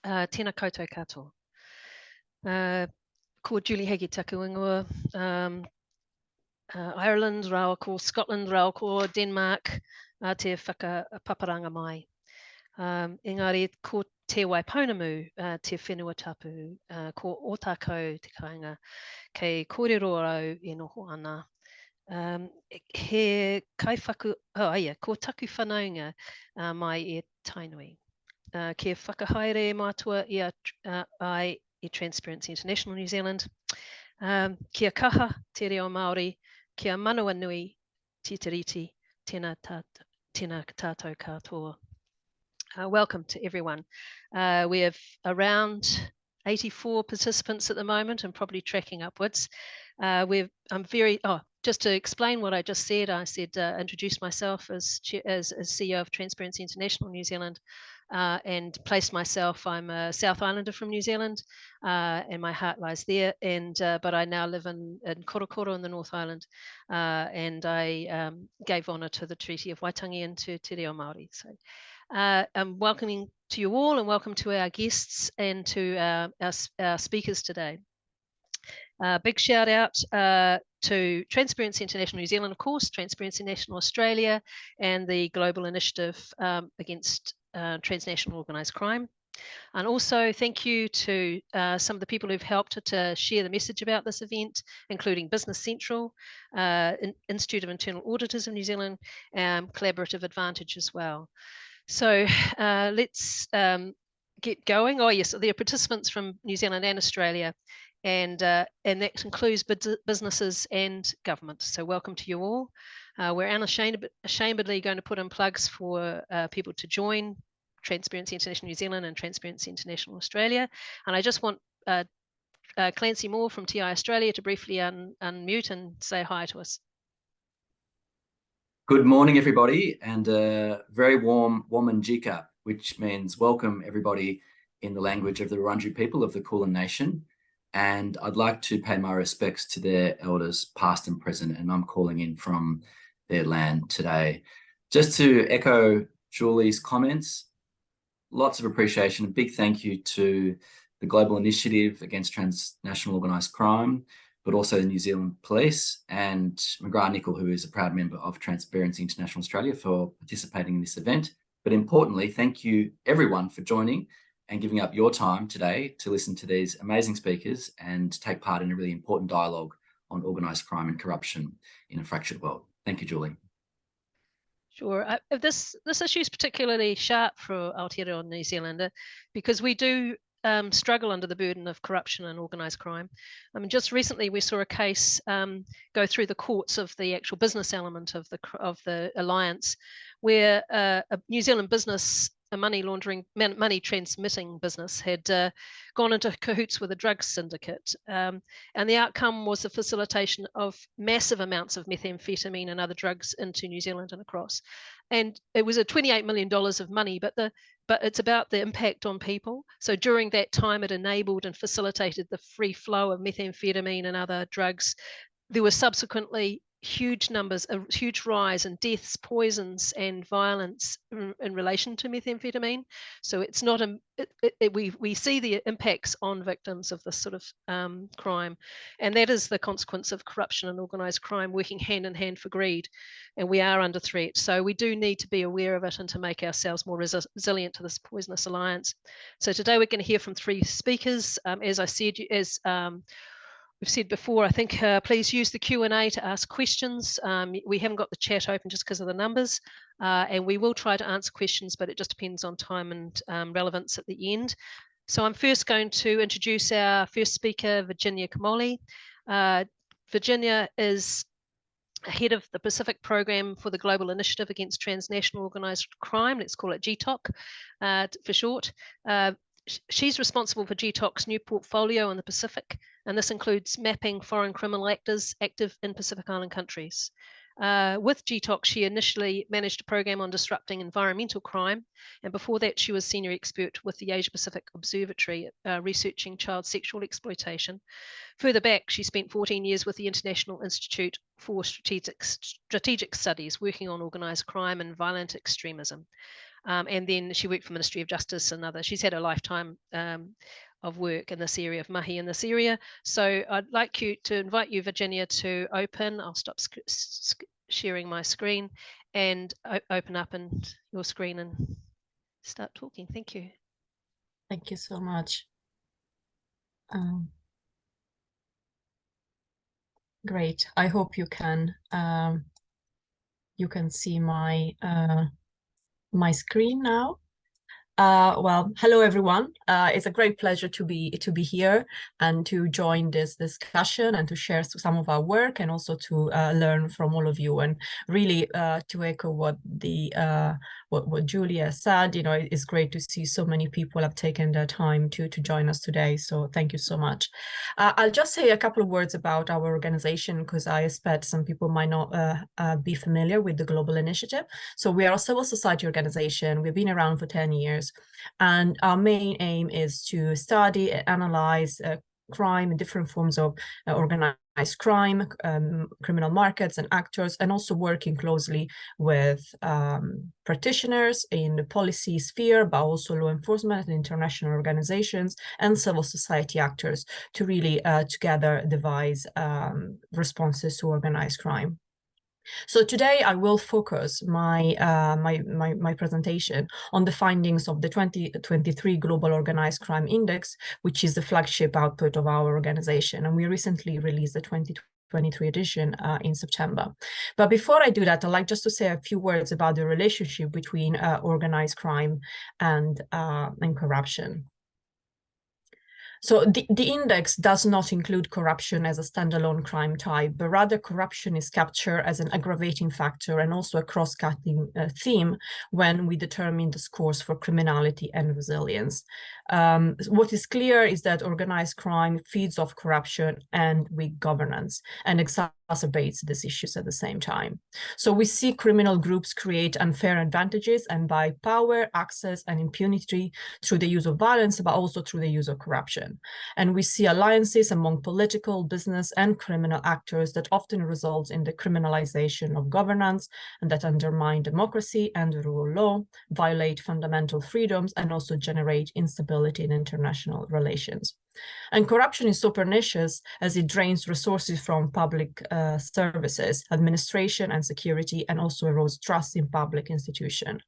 Tēnā koutou katoa. Ko Julie Hagi taku ingoa, Ireland, rao ko Scotland, rao ko Denmark, te whakapaparanga mai. Engari, ko te Waipounamu, te whenua tapu, ko o tākou te kāinga, kei kōrero au e noho ana. He kaiwhaku, ko taku whanaunga mai e tainui. Kia whakahaere mātua ai i Transparency International New Zealand. Kia kaha te reo Māori, kia manawa nui te tiriti, tēnā tātou katoa. Welcome to everyone. We have around 84 participants at the moment and probably tracking upwards. Just to explain what I just said, I said introduce myself as CEO of Transparency International New Zealand and placed myself. I'm a South Islander from New Zealand and my heart lies there. But I now live in Korokoro in the North Island and I gave honour to the Treaty of Waitangi and to Te Reo Māori. So I'm welcoming to you all and welcome to our guests and to our speakers today. Big shout out to Transparency International New Zealand, of course, Transparency International Australia, and the Global Initiative against Transnational Organised Crime. And also thank you to some of the people who've helped to share the message about this event, including Business Central, Institute of Internal Auditors of New Zealand, Collaborative Advantage as well. So let's get going. Oh yes, there are participants from New Zealand and Australia, and that includes businesses and government. So welcome to you all. We're unashamedly going to put in plugs for people to join Transparency International New Zealand and Transparency International Australia. And I just want Clancy Moore from TI Australia to briefly unmute and say hi to us. Good morning, everybody, and a very warm Womanjika, which means welcome everybody in the language of the Wurundjeri people of the Kulin Nation. And I'd like to pay my respects to their elders, past and present, and I'm calling in from their land today. Just to echo Julie's comments, lots of appreciation, a big thank you to the Global Initiative Against Transnational Organised Crime, but also the New Zealand Police and McGarth Nicol, who is a proud member of Transparency International Australia, for participating in this event. But importantly, thank you everyone for joining and giving up your time today to listen to these amazing speakers and take part in a really important dialogue on organised crime and corruption in a fractured world. Thank you, Julie. Sure. This issue is particularly sharp for Aotearoa New Zealand because we do struggle under the burden of corruption and organised crime. I mean, just recently we saw a case go through the courts of the actual business element of the alliance, where a New Zealand business, a money transmitting business, had gone into cahoots with a drug syndicate, and the outcome was the facilitation of massive amounts of methamphetamine and other drugs into New Zealand and across. And it was a $28 million of money, but it's about the impact on people. So during that time, it enabled and facilitated the free flow of methamphetamine and other drugs. There were subsequently huge numbers, a huge rise in deaths, poisons, and violence in relation to methamphetamine. So it's not we see the impacts on victims of this sort of crime, and that is the consequence of corruption and organised crime working hand in hand for greed, and we are under threat. So we do need to be aware of it and to make ourselves more resilient to this poisonous alliance. So today we're going to hear from three speakers. As I said, we've said before, I think please use the Q&A to ask questions. We haven't got the chat open just because of the numbers, and we will try to answer questions, but it just depends on time and relevance at the end. So I'm first going to introduce our first speaker, Virginia Comolli. Virginia is head of the Pacific Program for the Global Initiative Against Transnational Organised Crime. Let's call it GTOC for short. She's responsible for GTOC's new portfolio in the Pacific, and this includes mapping foreign criminal actors active in Pacific Island countries. With GTOC, she initially managed a program on disrupting environmental crime, and before that she was senior expert with the Asia Pacific Observatory researching child sexual exploitation. Further back, she spent 14 years with the International Institute for Strategic Studies, working on organised crime and violent extremism. And then she worked for Ministry of Justice and others. She's had a lifetime of work in this area of mahi in this area. So I'd like to invite you, Virginia, to open. I'll stop sharing my screen and open up your screen and start talking. Thank you. Thank you so much. Great. I hope you can see my my screen now. Well, hello everyone. It's a great pleasure to be here and to join this discussion and to share some of our work and also to learn from all of you, and really to echo what what Julia said. You know, it's great to see so many people have taken their time to join us today. So thank you so much. I'll just say a couple of words about our organization, because I expect some people might not be familiar with the Global Initiative. So we are a civil society organization. We've been around for 10 years. And our main aim is to study and analyze crime and different forms of organized crime, criminal markets and actors, and also working closely with practitioners in the policy sphere, but also law enforcement and international organizations and civil society actors to really together devise responses to organized crime. So today I will focus my presentation on the findings of the 2023 Global Organized Crime Index, which is the flagship output of our organization. And we recently released the 2023 edition in September. But before I do that, I'd like just to say a few words about the relationship between organized crime and corruption. So the index does not include corruption as a standalone crime type, but rather corruption is captured as an aggravating factor and also a cross-cutting theme when we determine the scores for criminality and resilience. What is clear is that organized crime feeds off corruption and weak governance and exacerbates these issues at the same time. So we see criminal groups create unfair advantages and buy power, access, and impunity through the use of violence, but also through the use of corruption. And we see alliances among political, business, and criminal actors that often result in the criminalization of governance and that undermine democracy and the rule of law, violate fundamental freedoms, and also generate instability in international relations. And corruption is so pernicious as it drains resources from public services, administration, and security, and also erodes trust in public institutions.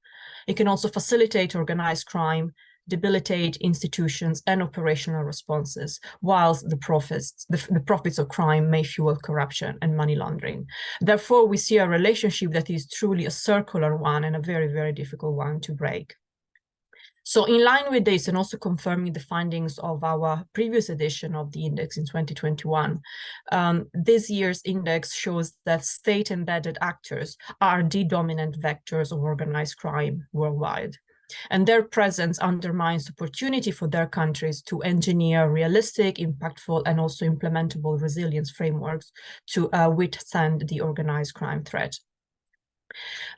It can also facilitate organized crime, debilitate institutions and operational responses, whilst the profits of crime may fuel corruption and money laundering. Therefore, we see a relationship that is truly a circular one and a very, very difficult one to break. So in line with this, and also confirming the findings of our previous edition of the index in 2021, this year's index shows that state-embedded actors are the dominant vectors of organized crime worldwide. And their presence undermines opportunity for their countries to engineer realistic, impactful, and also implementable resilience frameworks to withstand the organized crime threat.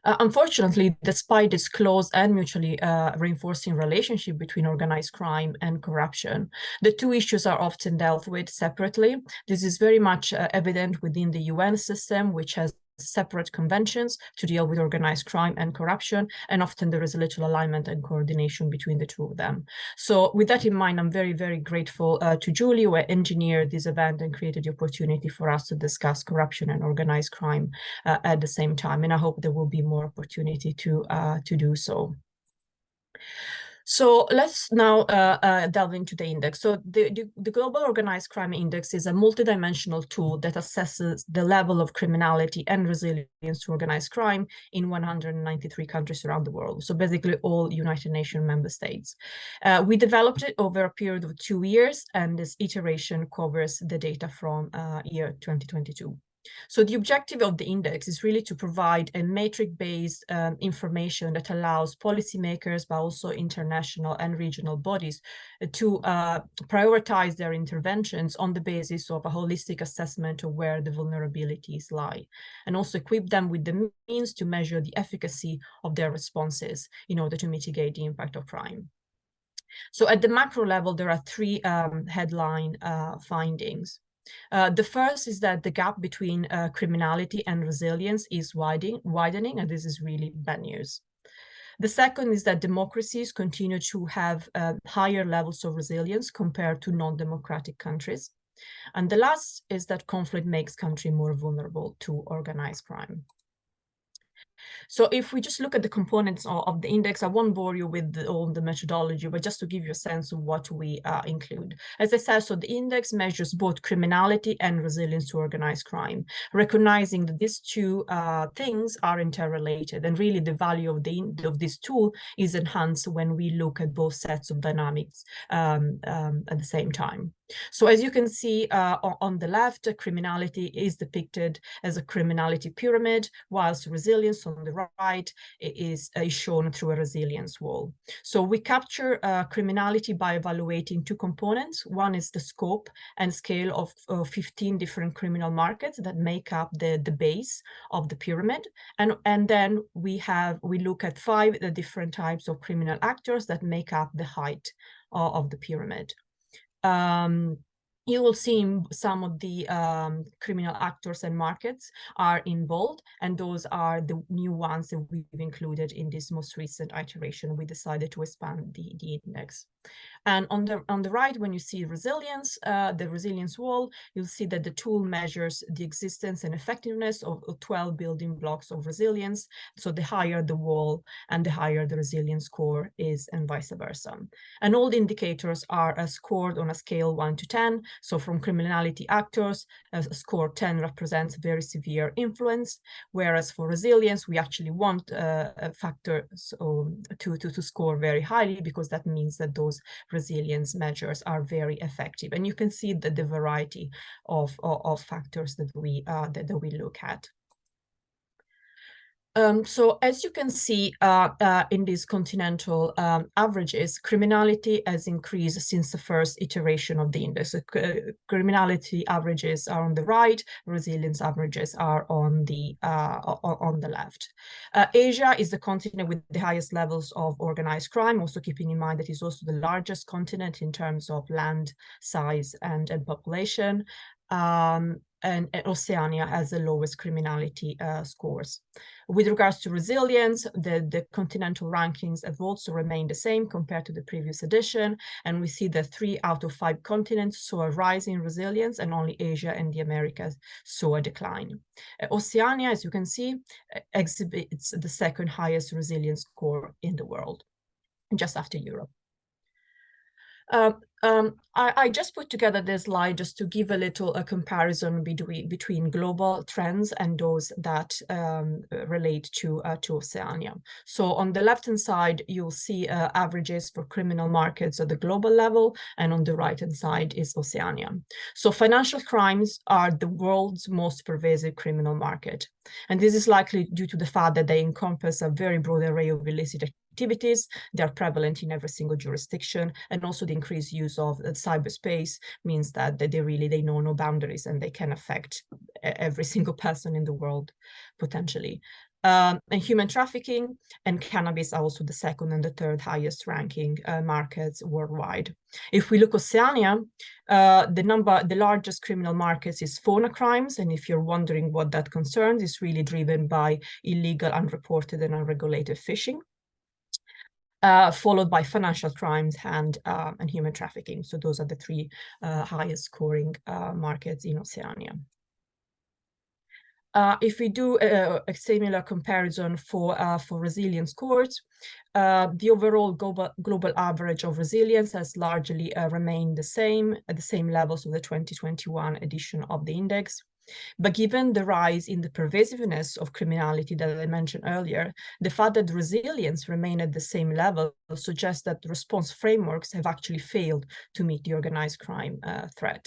Unfortunately, despite this close and mutually reinforcing relationship between organized crime and corruption, the two issues are often dealt with separately. This is very much evident within the UN system, which has separate conventions to deal with organized crime and corruption, and often there is a little alignment and coordination between the two of them. So with that in mind, I'm very, very grateful to Julie, who engineered this event and created the opportunity for us to discuss corruption and organized crime at the same time, and I hope there will be more opportunity to do so. So let's now delve into the index. So the Global Organized Crime Index is a multidimensional tool that assesses the level of criminality and resilience to organized crime in 193 countries around the world. So basically all United Nations member states. We developed it over a period of 2 years, and this iteration covers the data from year 2022. So the objective of the index is really to provide a metric-based information that allows policymakers, but also international and regional bodies to prioritize their interventions on the basis of a holistic assessment of where the vulnerabilities lie, and also equip them with the means to measure the efficacy of their responses in order to mitigate the impact of crime. So at the macro level, there are three headline findings. The first is that the gap between criminality and resilience is widening, and this is really bad news. The second is that democracies continue to have higher levels of resilience compared to non-democratic countries. And the last is that conflict makes countries more vulnerable to organized crime. So if we just look at the components of the index, I won't bore you with all the methodology, but just to give you a sense of what we include. As I said, so the index measures both criminality and resilience to organized crime, recognizing that these two things are interrelated, and really the value of this tool is enhanced when we look at both sets of dynamics at the same time. So as you can see on the left, criminality is depicted as a criminality pyramid, whilst resilience on the right is shown through a resilience wall. So we capture criminality by evaluating two components. One is the scope and scale of 15 different criminal markets that make up the base of the pyramid. And then we look at 5 different types of criminal actors that make up the height of the pyramid. You will see some of the criminal actors and markets are in bold, and those are the new ones that we've included in this most recent iteration. We decided to expand the index. And on the right, when you see resilience, the resilience wall, you'll see that the tool measures the existence and effectiveness of 12 building blocks of resilience. So the higher the wall and the higher the resilience score is, and vice versa. And all the indicators are scored on a scale 1 to 10. So from criminality actors, a score 10 represents very severe influence, whereas for resilience, we actually want a factor to score very highly, because that means that those resilience measures are very effective. And you can see the variety of factors that we look at. So as you can see in these continental averages, criminality has increased since the first iteration of the index. Criminality averages are on the right, resilience averages are on the left. Asia is the continent with the highest levels of organized crime, also keeping in mind that it's also the largest continent in terms of land size and population. And Oceania has the lowest criminality scores. With regards to resilience, the continental rankings have also remained the same compared to the previous edition, and we see that 3 out of 5 continents saw a rise in resilience, and only Asia and the Americas saw a decline. Oceania, as you can see, exhibits the second highest resilience score in the world, just after Europe. I just put together this slide just to give a little comparison between global trends and those that relate to Oceania. So on the left-hand side, you'll see averages for criminal markets at the global level, and on the right-hand side is Oceania. So financial crimes are the world's most pervasive criminal market. And this is likely due to the fact that they encompass a very broad array of illicit activities. They are prevalent in every single jurisdiction, and also the increased use of cyberspace means that they know no boundaries, and they can affect every single person in the world potentially. And human trafficking and cannabis are also the second and the third highest ranking markets worldwide. If we look Oceania, the largest criminal markets is fauna crimes, and if you're wondering what that concerns, it's really driven by illegal, unreported, and unregulated fishing. Followed by financial crimes and human trafficking. So those are the 3 highest scoring markets in Oceania. If we do a similar comparison for resilience scores, the overall global average of resilience has largely remained the same at the same levels of the 2021 edition of the index. But given the rise in the pervasiveness of criminality that I mentioned earlier, the fact that resilience remained at the same level suggests that the response frameworks have actually failed to meet the organized crime threat.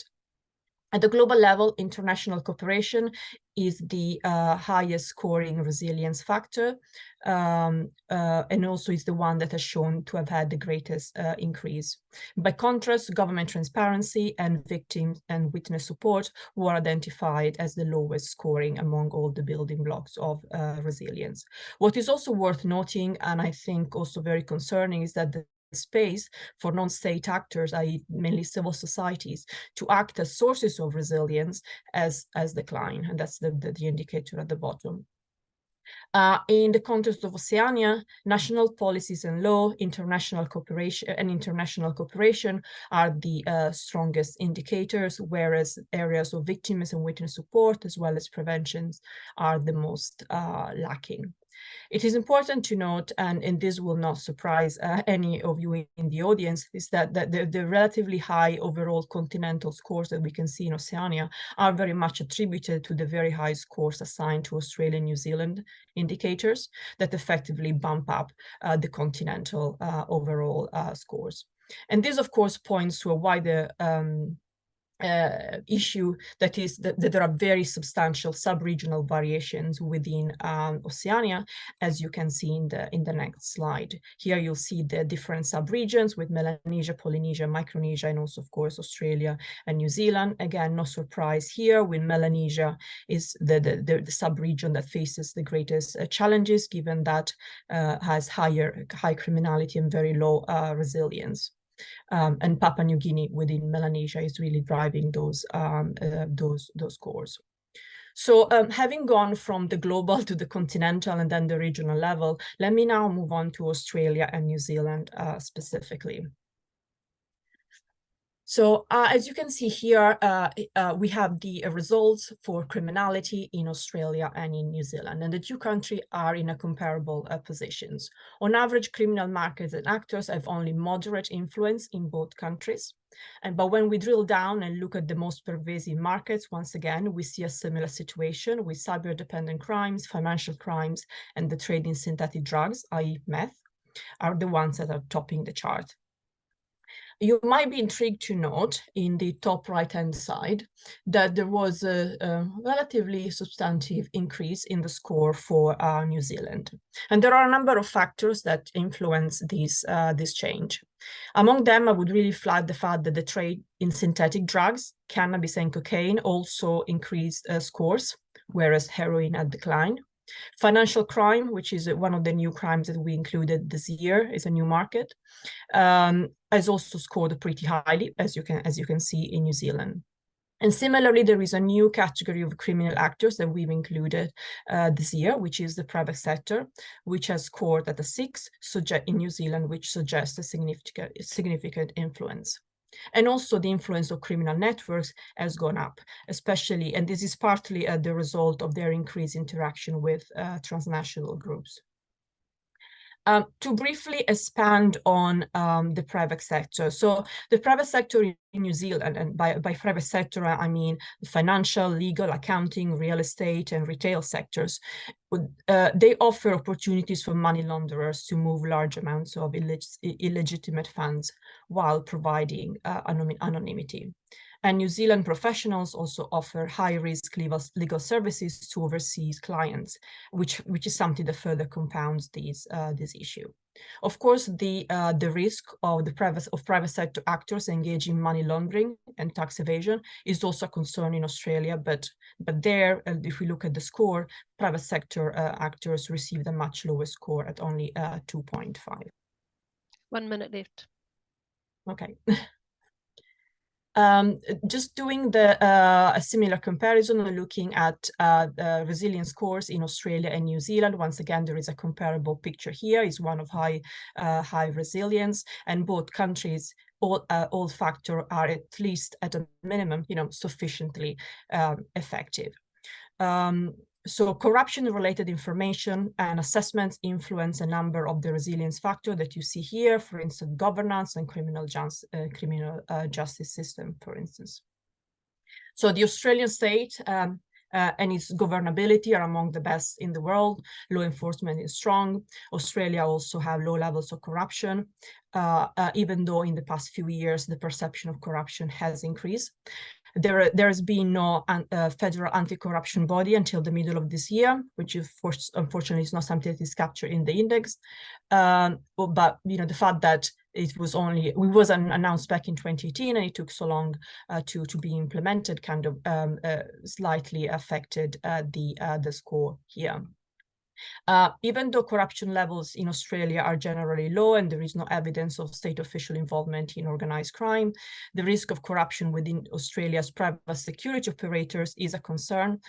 At the global level, international cooperation is the highest scoring resilience factor, and also is the one that has shown to have had the greatest increase. By contrast, government transparency and victim and witness support were identified as the lowest scoring among all the building blocks of resilience. What is also worth noting, and I think also very concerning, is that the space for non-state actors, i.e. mainly civil societies, to act as sources of resilience has declined, and that's the indicator at the bottom. In the context of Oceania, national policies and law, international cooperation are the strongest indicators, whereas areas of victims and witness support, as well as preventions, are the most lacking. It is important to note, and this will not surprise any of you in the audience, is that the relatively high overall continental scores that we can see in Oceania are very much attributed to the very high scores assigned to Australia and New Zealand indicators that effectively bump up the continental overall scores. And this, of course, points to a wider issue, that is that there are very substantial sub-regional variations within Oceania, as you can see in the next slide. Here you'll see the different sub-regions with Melanesia, Polynesia, Micronesia, and also, of course, Australia and New Zealand. Again, no surprise here, with Melanesia is the sub-region that faces the greatest challenges, given that has high criminality and very low resilience. And Papua New Guinea within Melanesia is really driving those scores. So having gone from the global to the continental and then the regional level, let me now move on to Australia and New Zealand specifically. So as you can see here, we have the results for criminality in Australia and in New Zealand, and the two countries are in a comparable positions. On average, criminal markets and actors have only moderate influence in both countries. But when we drill down and look at the most pervasive markets, once again, we see a similar situation with cyber-dependent crimes, financial crimes, and the trade in synthetic drugs, i.e. meth, are the ones that are topping the chart. You might be intrigued to note in the top right-hand side that there was a relatively substantive increase in the score for New Zealand. And there are a number of factors that influence this change. Among them, I would really flag the fact that the trade in synthetic drugs, cannabis and cocaine, also increased scores, whereas heroin had declined. Financial crime, which is one of the new crimes that we included this year, is a new market, has also scored pretty highly, as you can see in New Zealand. And similarly, there is a new category of criminal actors that we've included this year, which is the private sector, which has scored at a 6 in New Zealand, which suggests a significant influence. And also the influence of criminal networks has gone up, especially, and this is partly the result of their increased interaction with transnational groups. To briefly expand on the private sector. So the private sector in New Zealand, and by private sector, I mean the financial, legal, accounting, real estate, and retail sectors, they offer opportunities for money launderers to move large amounts of illegitimate funds while providing anonymity. And New Zealand professionals also offer high-risk legal services to overseas clients, which is something that further compounds this issue. Of course, the risk of private sector actors engaging in money laundering and tax evasion is also a concern in Australia. But there, if we look at the score, private sector actors received a much lower score at only 2.5. 1 minute left. Okay. Just doing a similar comparison and looking at the resilience scores in Australia and New Zealand. Once again, there is a comparable picture here. It's one of high resilience, and both countries, all factors are at least at a minimum, sufficiently effective. So corruption-related information and assessments influence a number of the resilience factors that you see here, for instance, governance and criminal justice system, for instance. So the Australian state and its governability are among the best in the world. Law enforcement is strong. Australia also have low levels of corruption, even though in the past few years, the perception of corruption has increased. There has been no federal anti-corruption body until the middle of this year, which unfortunately is not something that is captured in the index. But the fact that it was announced back in 2018 and it took so long to be implemented kind of slightly affected the score here. Even though corruption levels in Australia are generally low and there is no evidence of state official involvement in organised crime, the risk of corruption within Australia's private security operators is a concern.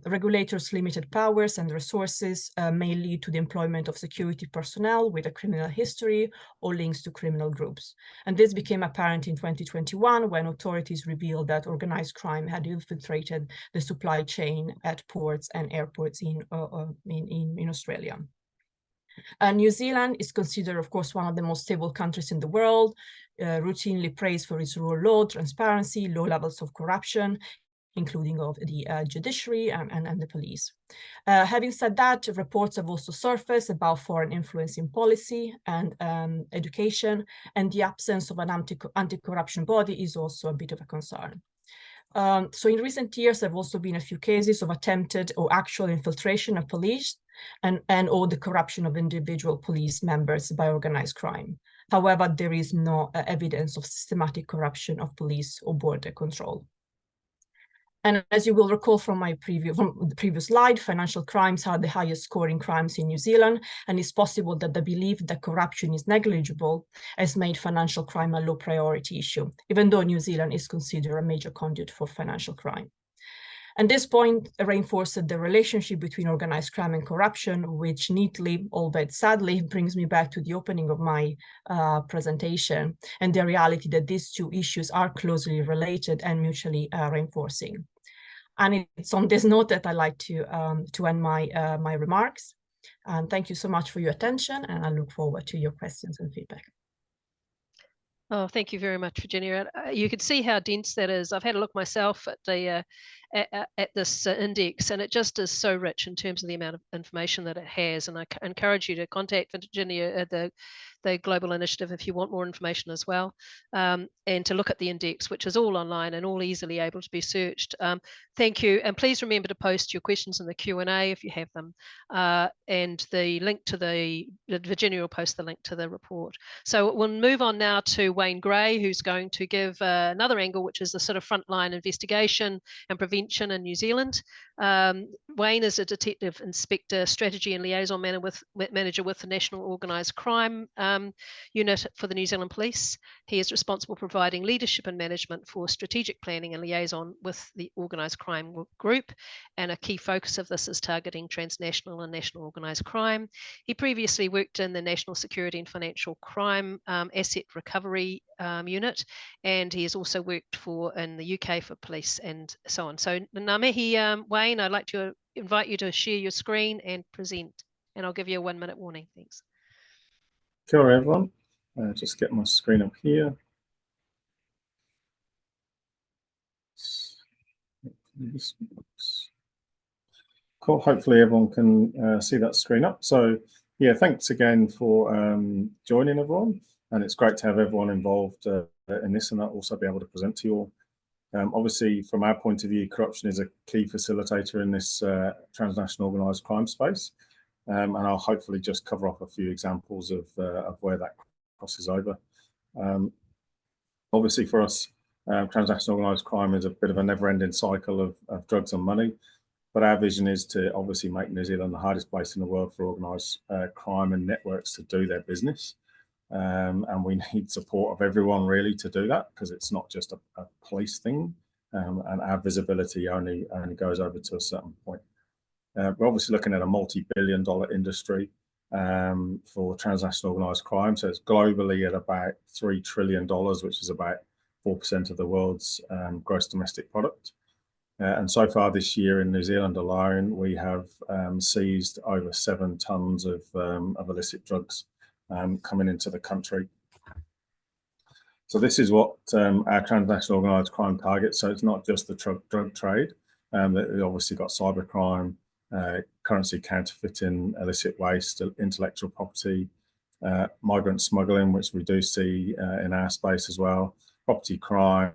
Regulators' limited powers and resources may lead to the employment of security personnel with a criminal history or links to criminal groups. And this became apparent in 2021 when authorities revealed that organised crime had infiltrated the supply chain at ports and airports in Australia. New Zealand is considered, of course, one of the most stable countries in the world, routinely praised for its rule of law, transparency, low levels of corruption, including of the judiciary and the police. Having said that, reports have also surfaced about foreign influence in policy and education, and the absence of an anti-corruption body is also a bit of a concern. So in recent years, there have also been a few cases of attempted or actual infiltration of police and or the corruption of individual police members by organised crime. However, there is no evidence of systematic corruption of police or border control. And as you will recall from the previous slide, financial crimes are the highest scoring crimes in New Zealand, and it's possible that the belief that corruption is negligible has made financial crime a low priority issue, even though New Zealand is considered a major conduit for financial crime. And this point reinforced the relationship between organised crime and corruption, which neatly, albeit sadly, brings me back to the opening of my presentation and the reality that these two issues are closely related and mutually reinforcing. And it's on this note that I'd like to end my remarks. And thank you so much for your attention, and I look forward to your questions and feedback. Oh, thank you very much, Virginia. You can see how dense that is. I've had a look myself at the at this index, and it just is so rich in terms of the amount of information that it has. And I encourage you to contact Virginia at the Global Initiative if you want more information as well, and to look at the index, which is all online and all easily able to be searched. Thank you, and please remember to post your questions in the Q&A if you have them, and the link to Virginia will post the link to the report. So we'll move on now to Wayne Gray, who's going to give another angle, which is the sort of frontline investigation and prevention in New Zealand. Wayne is a Detective Inspector, Strategy and Liaison Manager with the National Organised Crime Unit for the New Zealand Police. He is responsible for providing leadership and management for strategic planning and liaison with the organised crime group, and a key focus of this is targeting transnational and national organised crime. He previously worked in the National Security and Financial Crime Asset Recovery Unit, and he has also worked in the UK for police and so on. So ngā mihi, Wayne, I'd like to invite you to share your screen and present, and I'll give you a 1-minute warning. Thanks. Kia ora, everyone. Just get my screen up here. Cool. Hopefully everyone can see that screen up. So yeah, thanks again for joining, everyone. And it's great to have everyone involved in this, and I'll also be able to present to you all. Obviously, from our point of view, corruption is a key facilitator in this transnational organised crime space. And I'll hopefully just cover off a few examples of where that crosses over. Obviously, for us, transnational organised crime is a bit of a never-ending cycle of drugs and money. But our vision is to obviously make New Zealand the hardest place in the world for organised crime and networks to do their business. And we need support of everyone really to do that, because it's not just a police thing, and our visibility only goes over to a certain point. We're obviously looking at a multi-billion-dollar industry for transnational organised crime. So it's globally at about $3 trillion, which is about 4% of the world's gross domestic product. And so far this year in New Zealand alone, we have seized over 7 tons of illicit drugs coming into the country. So this is what our transnational organised crime targets. So it's not just the drug trade. We've obviously got cybercrime, currency counterfeiting, illicit waste, intellectual property, migrant smuggling, which we do see in our space as well, property crime,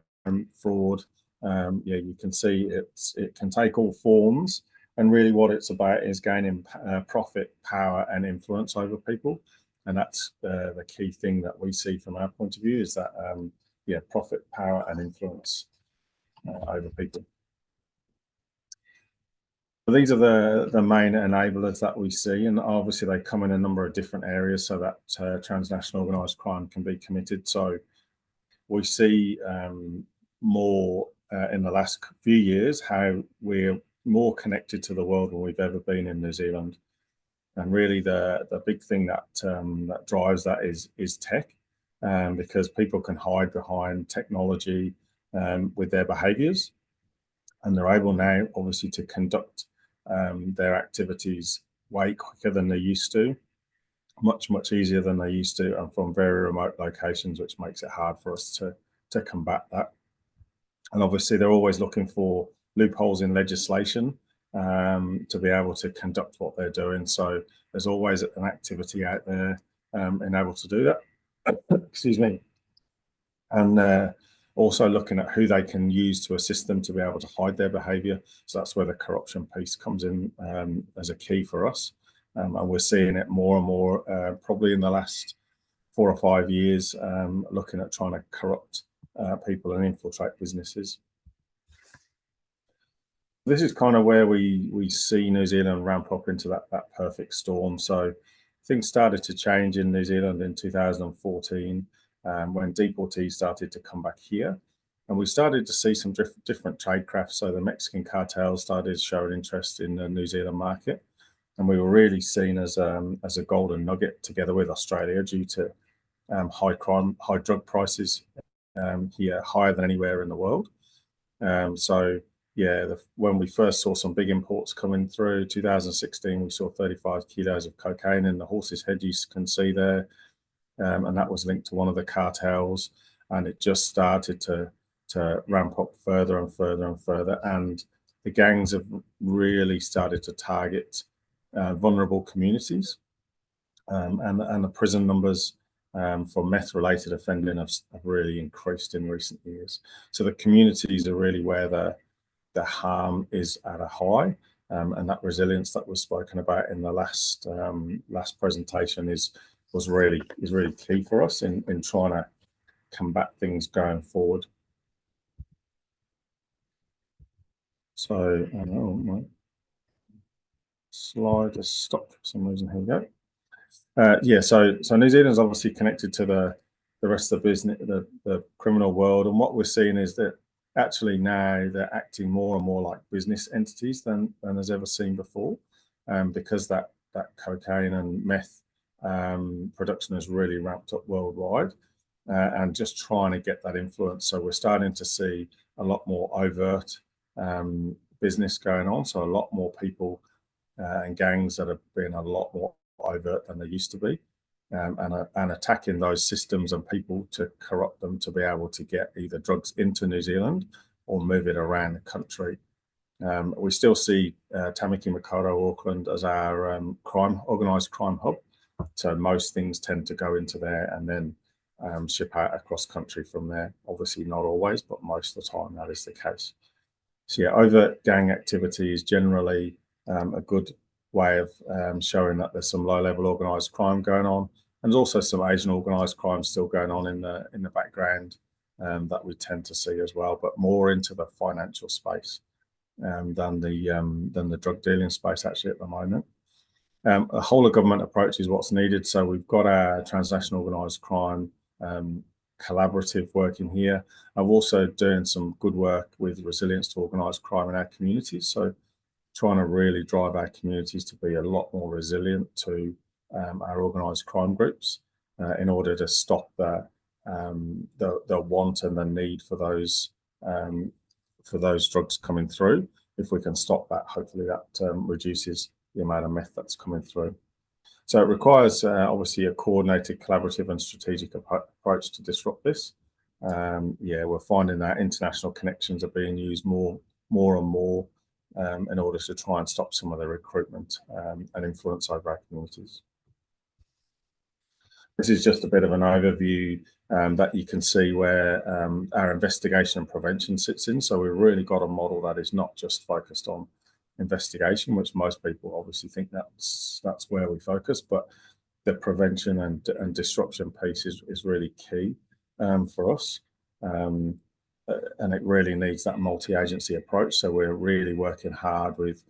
fraud. Yeah, you can see it can take all forms, and really what it's about is gaining profit, power and influence over people. And that's the key thing that we see from our point of view, is that yeah, profit, power and influence over people. These are the main enablers that we see, and obviously they come in a number of different areas so that transnational organised crime can be committed. So we see more in the last few years how we're more connected to the world than we've ever been in New Zealand. And really the big thing that that drives that is tech, because people can hide behind technology with their behaviours, and they're able now obviously to conduct their activities way quicker than they used to, much easier than they used to, and from very remote locations, which makes it hard for us to combat that. And obviously they're always looking for loopholes in legislation to be able to conduct what they're doing. So there's always an activity out there and able to do that. Excuse me. And also looking at who they can use to assist them to be able to hide their behaviour. So that's where the corruption piece comes in as a key for us. And we're seeing it more and more, probably in the last 4 or 5 years, looking at trying to corrupt people and infiltrate businesses. This is kind of where we see New Zealand ramp up into that perfect storm. So things started to change in New Zealand in 2014 when deportees started to come back here. And we started to see some different trade crafts. So the Mexican cartels started showing interest in the New Zealand market. And we were really seen as a golden nugget together with Australia due to high drug prices here, higher than anywhere in the world. So yeah, when we first saw some big imports coming through, 2016, we saw 35 kilos of cocaine in the horse's head you can see there. And that was linked to one of the cartels. And it just started to ramp up further and further and further. And the gangs have really started to target vulnerable communities. And the prison numbers for meth-related offending have really increased in recent years. So the communities are really where the harm is at a high, and that resilience that was spoken about in the last presentation is really key for us in trying to combat things going forward. So I know my slide has stopped for some reason. Here we go. Yeah, so New Zealand's obviously connected to the rest of the business, the criminal world, and what we're seeing is that actually now they're acting more and more like business entities than has ever seen before, because that cocaine and meth production has really ramped up worldwide, and just trying to get that influence. So we're starting to see a lot more overt business going on. So a lot more people and gangs that have been a lot more overt than they used to be, and attacking those systems and people to corrupt them to be able to get either drugs into New Zealand or move it around the country. We still see Tamaki Makaurau, Auckland, as our organised crime hub. So most things tend to go into there and then ship out across country from there. Obviously not always, but most of the time that is the case. So yeah, overt gang activity is generally a good way of showing that there's some low-level organised crime going on, and there's also some Asian organised crime still going on in the background that we tend to see as well, but more into the financial space than the drug dealing space actually at the moment. A whole of government approach is what's needed. So we've got our transnational organised crime collaborative working here. I'm also doing some good work with resilience to organised crime in our communities. So trying to really drive our communities to be a lot more resilient to our organised crime groups in order to stop the want and the need for those drugs coming through. If we can stop that, hopefully that reduces the amount of meth that's coming through. So it requires obviously a coordinated, collaborative and strategic approach to disrupt this. Yeah, we're finding that international connections are being used more and more in order to try and stop some of the recruitment and influence over our communities. This is just a bit of an overview that you can see where our investigation and prevention sits in. So we've really got a model that is not just focused on investigation, which most people obviously think that's where we focus, but the prevention and disruption piece is really key for us. And it really needs that multi-agency approach. So we're really working hard with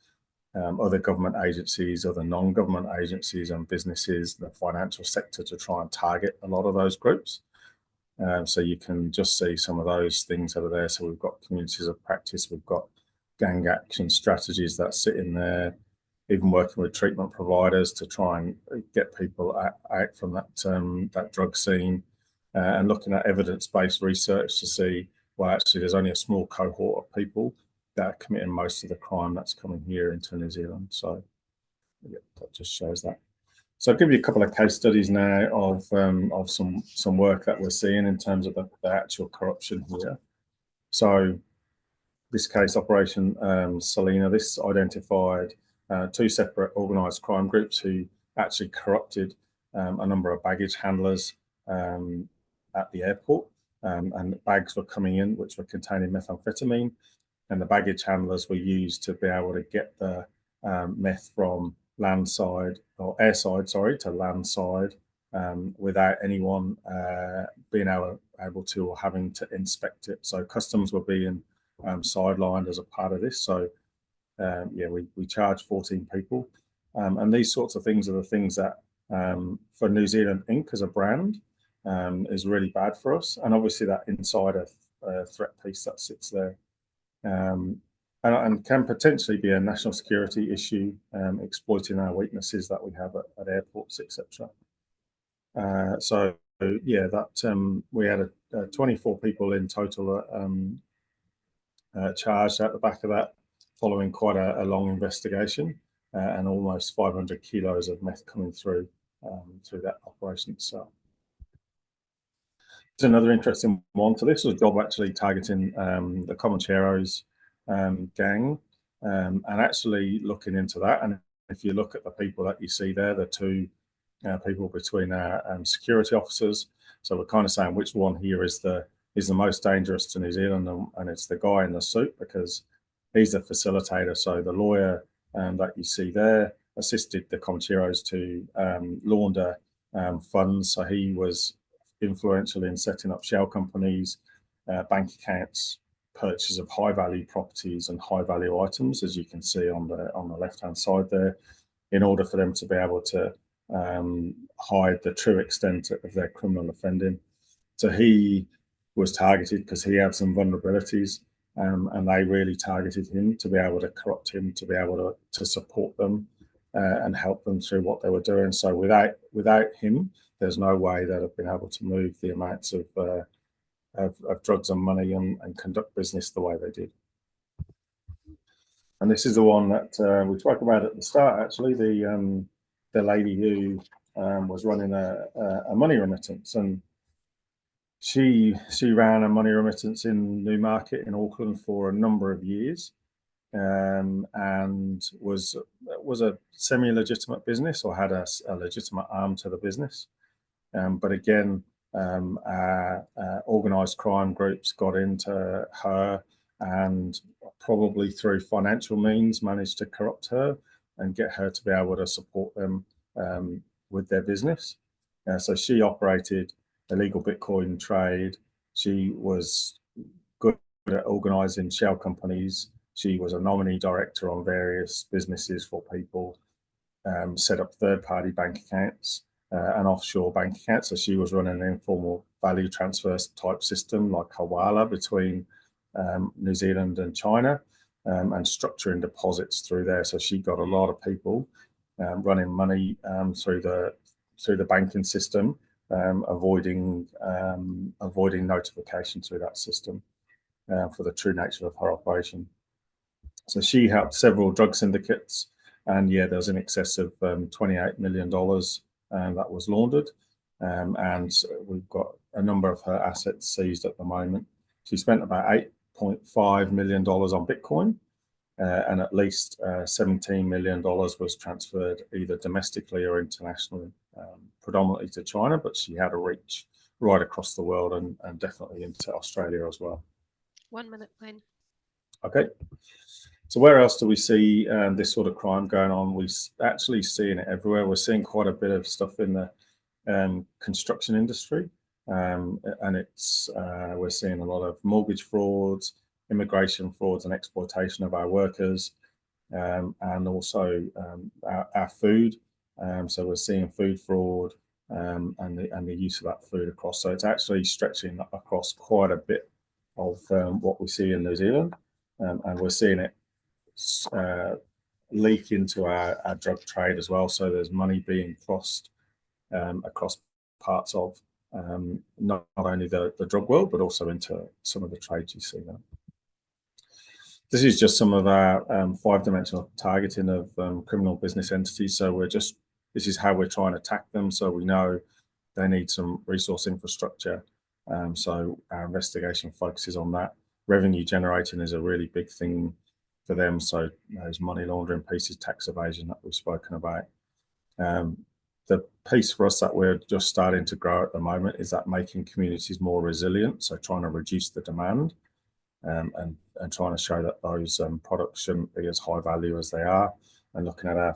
other government agencies, other non-government agencies and businesses, the financial sector, to try and target a lot of those groups. So you can just see some of those things that are there. So we've got communities of practice, we've got gang action strategies that sit in there, even working with treatment providers to try and get people out from that drug scene, and looking at evidence-based research to see, well, actually there's only a small cohort of people that are committing most of the crime that's coming here into New Zealand. So yeah, that just shows that. So I'll give you a couple of case studies now of some work that we're seeing in terms of the actual corruption here. So this case, Operation Selena, this identified 2 separate organised crime groups who actually corrupted a number of baggage handlers at the airport, and bags were coming in which were containing methamphetamine, and the baggage handlers were used to be able to get the meth from landside or airside, sorry, to landside without anyone being able to or having to inspect it. So customs were being sidelined as a part of this. So yeah, we charged 14 people, and these sorts of things are the things that for New Zealand Inc. as a brand is really bad for us, and obviously that insider threat piece that sits there. And can potentially be a national security issue, exploiting our weaknesses that we have at airports, etc. So yeah, that we had 24 people in total charged at the back of that, following quite a long investigation, and almost 500 kilos of meth coming through that operation itself. There's another interesting one. So this was a job actually targeting the Comancheros gang, and actually looking into that. And if you look at the people that you see there, the 2 people between our security officers, so we're kind of saying which one here is the most dangerous to New Zealand, and it's the guy in the suit, because he's the facilitator. So the lawyer that you see there assisted the Comancheros to launder funds. So he was influential in setting up shell companies, bank accounts, purchase of high value properties and high value items, as you can see on the left hand side there, in order for them to be able to hide the true extent of their criminal offending. So he was targeted because he had some vulnerabilities, and they really targeted him to be able to corrupt him, to be able to support them and help them through what they were doing. So without him, there's no way they'd have been able to move the amounts of drugs and money and conduct business the way they did. And this is the one that we spoke about at the start, actually, the lady who was running a money remittance, and she ran a money remittance in Newmarket in Auckland for a number of years, and was a semi-legitimate business, or had a legitimate arm to the business. But again, organised crime groups got into her, and probably through financial means managed to corrupt her and get her to be able to support them with their business. So she operated illegal Bitcoin trade. She was good at organising shell companies. She was a nominee director on various businesses for people, set up third-party bank accounts and offshore bank accounts. So she was running an informal value transfer type system like Hawala between New Zealand and China, and structuring deposits through there. So she got a lot of people running money through the banking system, avoiding notification through that system for the true nature of her operation. So she helped several drug syndicates, and yeah, there was in excess of $28 million that was laundered, and we've got a number of her assets seized at the moment. She spent about $8.5 million on Bitcoin, and at least $17 million was transferred either domestically or internationally, predominantly to China, but she had a reach right across the world and definitely into Australia as well. 1 minute, Wayne. Okay. So where else do we see this sort of crime going on? We're actually seeing it everywhere. We're seeing quite a bit of stuff in the construction industry, and it's we're seeing a lot of mortgage frauds, immigration frauds, and exploitation of our workers. and also our food. So we're seeing food fraud and the use of that food across. So it's actually stretching across quite a bit of what we see in New Zealand, and we're seeing it leak into our drug trade as well. So there's money being crossed across parts of not only the drug world, but also into some of the trades you see there. This is just some of our 5-dimensional targeting of criminal business entities. So this is how we're trying to attack them. So we know they need some resource infrastructure. So our investigation focuses on that. Revenue generating is a really big thing for them. So those money laundering pieces, tax evasion that we've spoken about. The piece for us that we're just starting to grow at the moment is that making communities more resilient. So trying to reduce the demand and trying to show that those products shouldn't be as high value as they are, and looking at our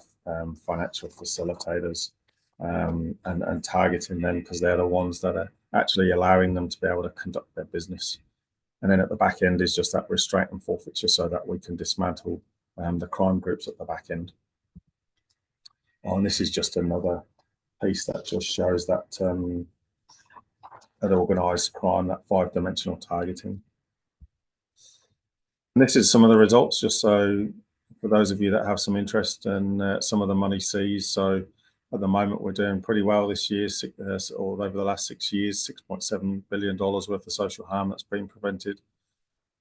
financial facilitators and targeting them, because they're the ones that are actually allowing them to be able to conduct their business. And then at the back end is just that restraint and forfeiture, so that we can dismantle the crime groups at the back end. And this is just another piece that just shows that that organised crime, that 5-dimensional targeting. And this is some of the results, just so for those of you that have some interest in some of the money seized. So at the moment, we're doing pretty well this year, or over the last 6 years, $6.7 billion worth of social harm that's been prevented.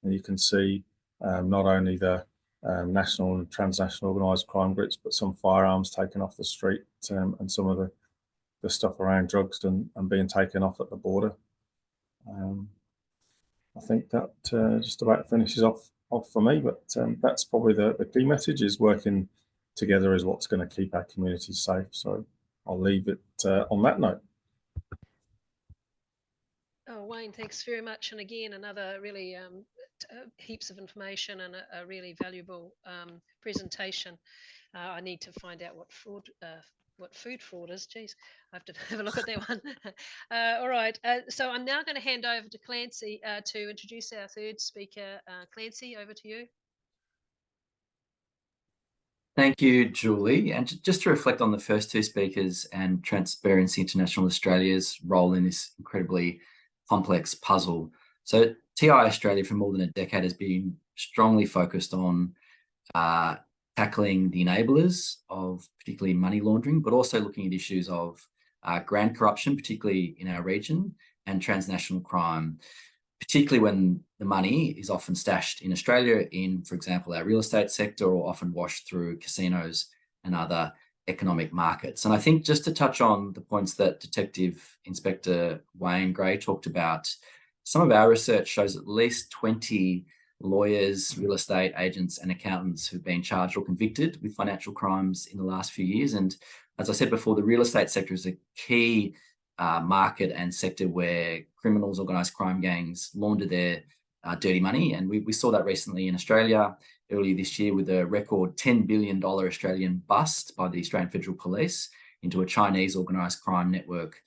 And you can see not only the national and transnational organised crime groups, but some firearms taken off the street, and some of the stuff around drugs and being taken off at the border. I think that just about finishes off for me, but that's probably the key message, is working together is what's going to keep our communities safe. So I'll leave it on that note. Oh, Wayne, thanks very much. And again, another really heaps of information and a really valuable presentation. I need to find out what food fraud is. Geez, I have to have a look at that one. All right. So I'm now going to hand over to Clancy to introduce our third speaker. Clancy, over to you. Thank you, Julie. And just to reflect on the first two speakers and Transparency International Australia's role in this incredibly complex puzzle. So TI Australia for more than a decade has been strongly focused on tackling the enablers of particularly money laundering, but also looking at issues of grand corruption, particularly in our region, and transnational crime, particularly when the money is often stashed in Australia in, for example, our real estate sector, or often washed through casinos and other economic markets. And I think just to touch on the points that Detective Inspector Wayne Gray talked about, some of our research shows at least 20 lawyers, real estate agents and accountants who've been charged or convicted with financial crimes in the last few years. And as I said before, the real estate sector is a key market and sector where criminals, organised crime gangs launder their dirty money. And we saw that recently in Australia earlier this year with a record $10 billion Australian bust by the Australian Federal Police into a Chinese organised crime network.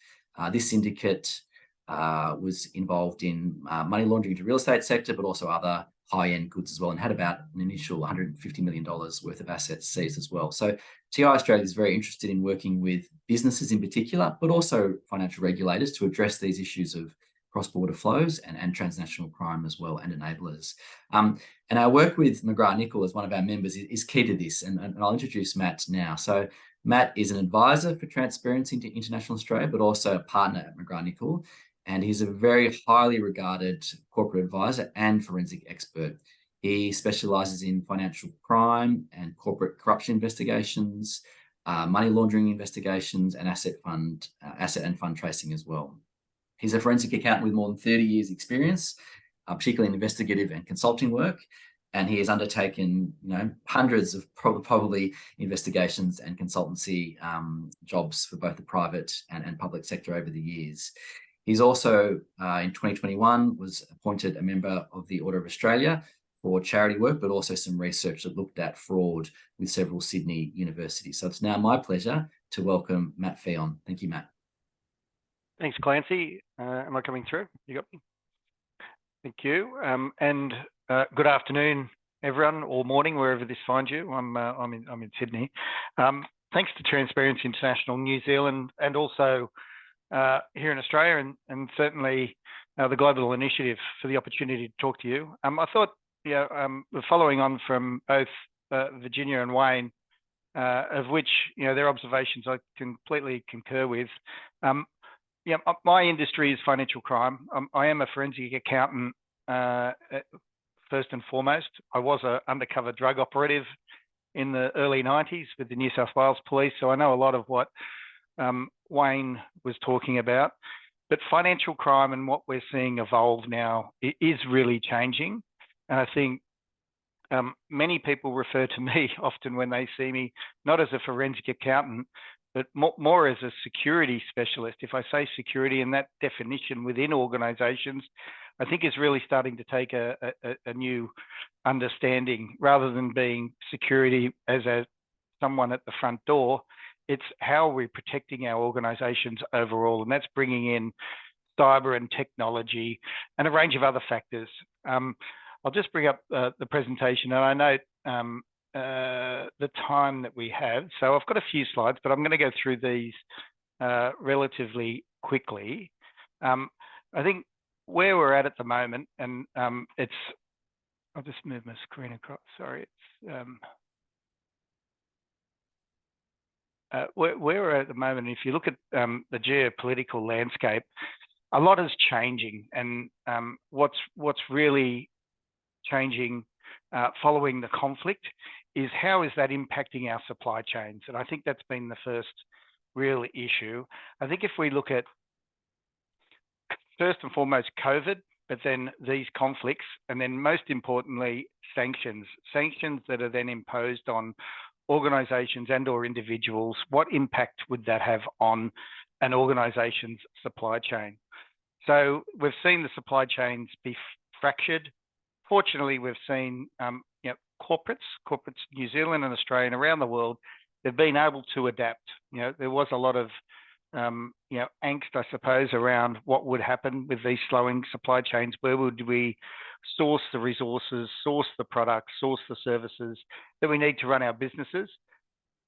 This syndicate was involved in money laundering into the real estate sector, but also other high-end goods as well, and had about an initial $150 million worth of assets seized as well. So TI Australia is very interested in working with businesses in particular, but also financial regulators to address these issues of cross-border flows and transnational crime as well, and enablers. And our work with McGarth Nicol as one of our members is key to this, and I'll introduce Matt now. So Matt is an advisor for Transparency International Australia, but also a partner at McGarth Nicol. And he's a very highly regarded corporate advisor and forensic expert. He specialises in financial crime and corporate corruption investigations, money laundering investigations, and asset and fund tracing as well. He's a forensic accountant with more than 30 years experience, particularly in investigative and consulting work. And he has undertaken, hundreds of probably investigations and consultancy jobs for both the private and public sector over the years. He's also, in 2021, was appointed a member of the Order of Australia for charity work, but also some research that looked at fraud with several Sydney universities. So it's now my pleasure to welcome Matt Fehon. Thank you, Matt. Thanks, Clancy. Am I coming through? You got me? Thank you. And good afternoon, everyone, or morning, wherever this finds you. I'm in Sydney. Thanks to Transparency International New Zealand, and also here in Australia, and certainly the Global Initiative for the opportunity to talk to you. I thought, following on from both Virginia and Wayne, of which their observations I completely concur with. My industry is financial crime. I am a forensic accountant first and foremost. I was an undercover drug operative in the early 90s with the New South Wales Police, so I know a lot of what Wayne was talking about. But financial crime and what we're seeing evolve now is really changing. And I think many people refer to me often when they see me, not as a forensic accountant, but more as a security specialist. If I say security in that definition within organisations, I think is really starting to take a new understanding. Rather than being security as someone at the front door, it's how we're protecting our organisations overall, and that's bringing in cyber and technology and a range of other factors. I'll just bring up the presentation, and I note the time that we have. So I've got a few slides, but I'm going to go through these relatively quickly. I think where we're at the moment, and it's, I'll just move my screen across, sorry. It's, where we're at the moment, if you look at the geopolitical landscape, a lot is changing, and what's really changing following the conflict is how is that impacting our supply chains, and I think that's been the first real issue. I think if we look at first and foremost COVID, but then these conflicts, and then most importantly sanctions that are then imposed on organisations and or individuals, what impact would that have on an organisation's supply chain? So we've seen the supply chains be fractured. Fortunately, we've seen corporates, New Zealand and Australia and around the world, they've been able to adapt. There was a lot of angst, I suppose, around what would happen with these slowing supply chains. Where would we source the resources, source the products, source the services that we need to run our businesses?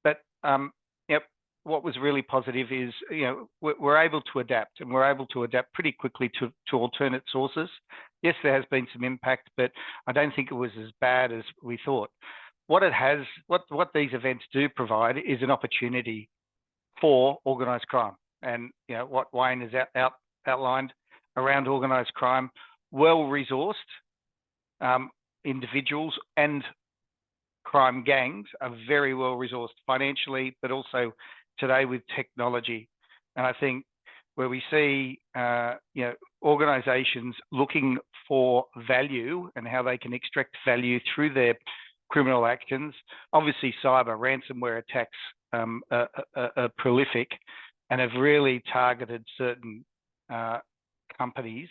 But what was really positive is we're able to adapt, and we're able to adapt pretty quickly to alternate sources. Yes, there has been some impact, but I don't think it was as bad as we thought. What these events do provide is an opportunity for organised crime, and what Wayne has outlined around organised crime, well-resourced individuals and crime gangs are very well-resourced financially, but also today with technology. And I think where we see organisations looking for value and how they can extract value through their criminal actions, obviously cyber ransomware attacks are prolific and have really targeted certain companies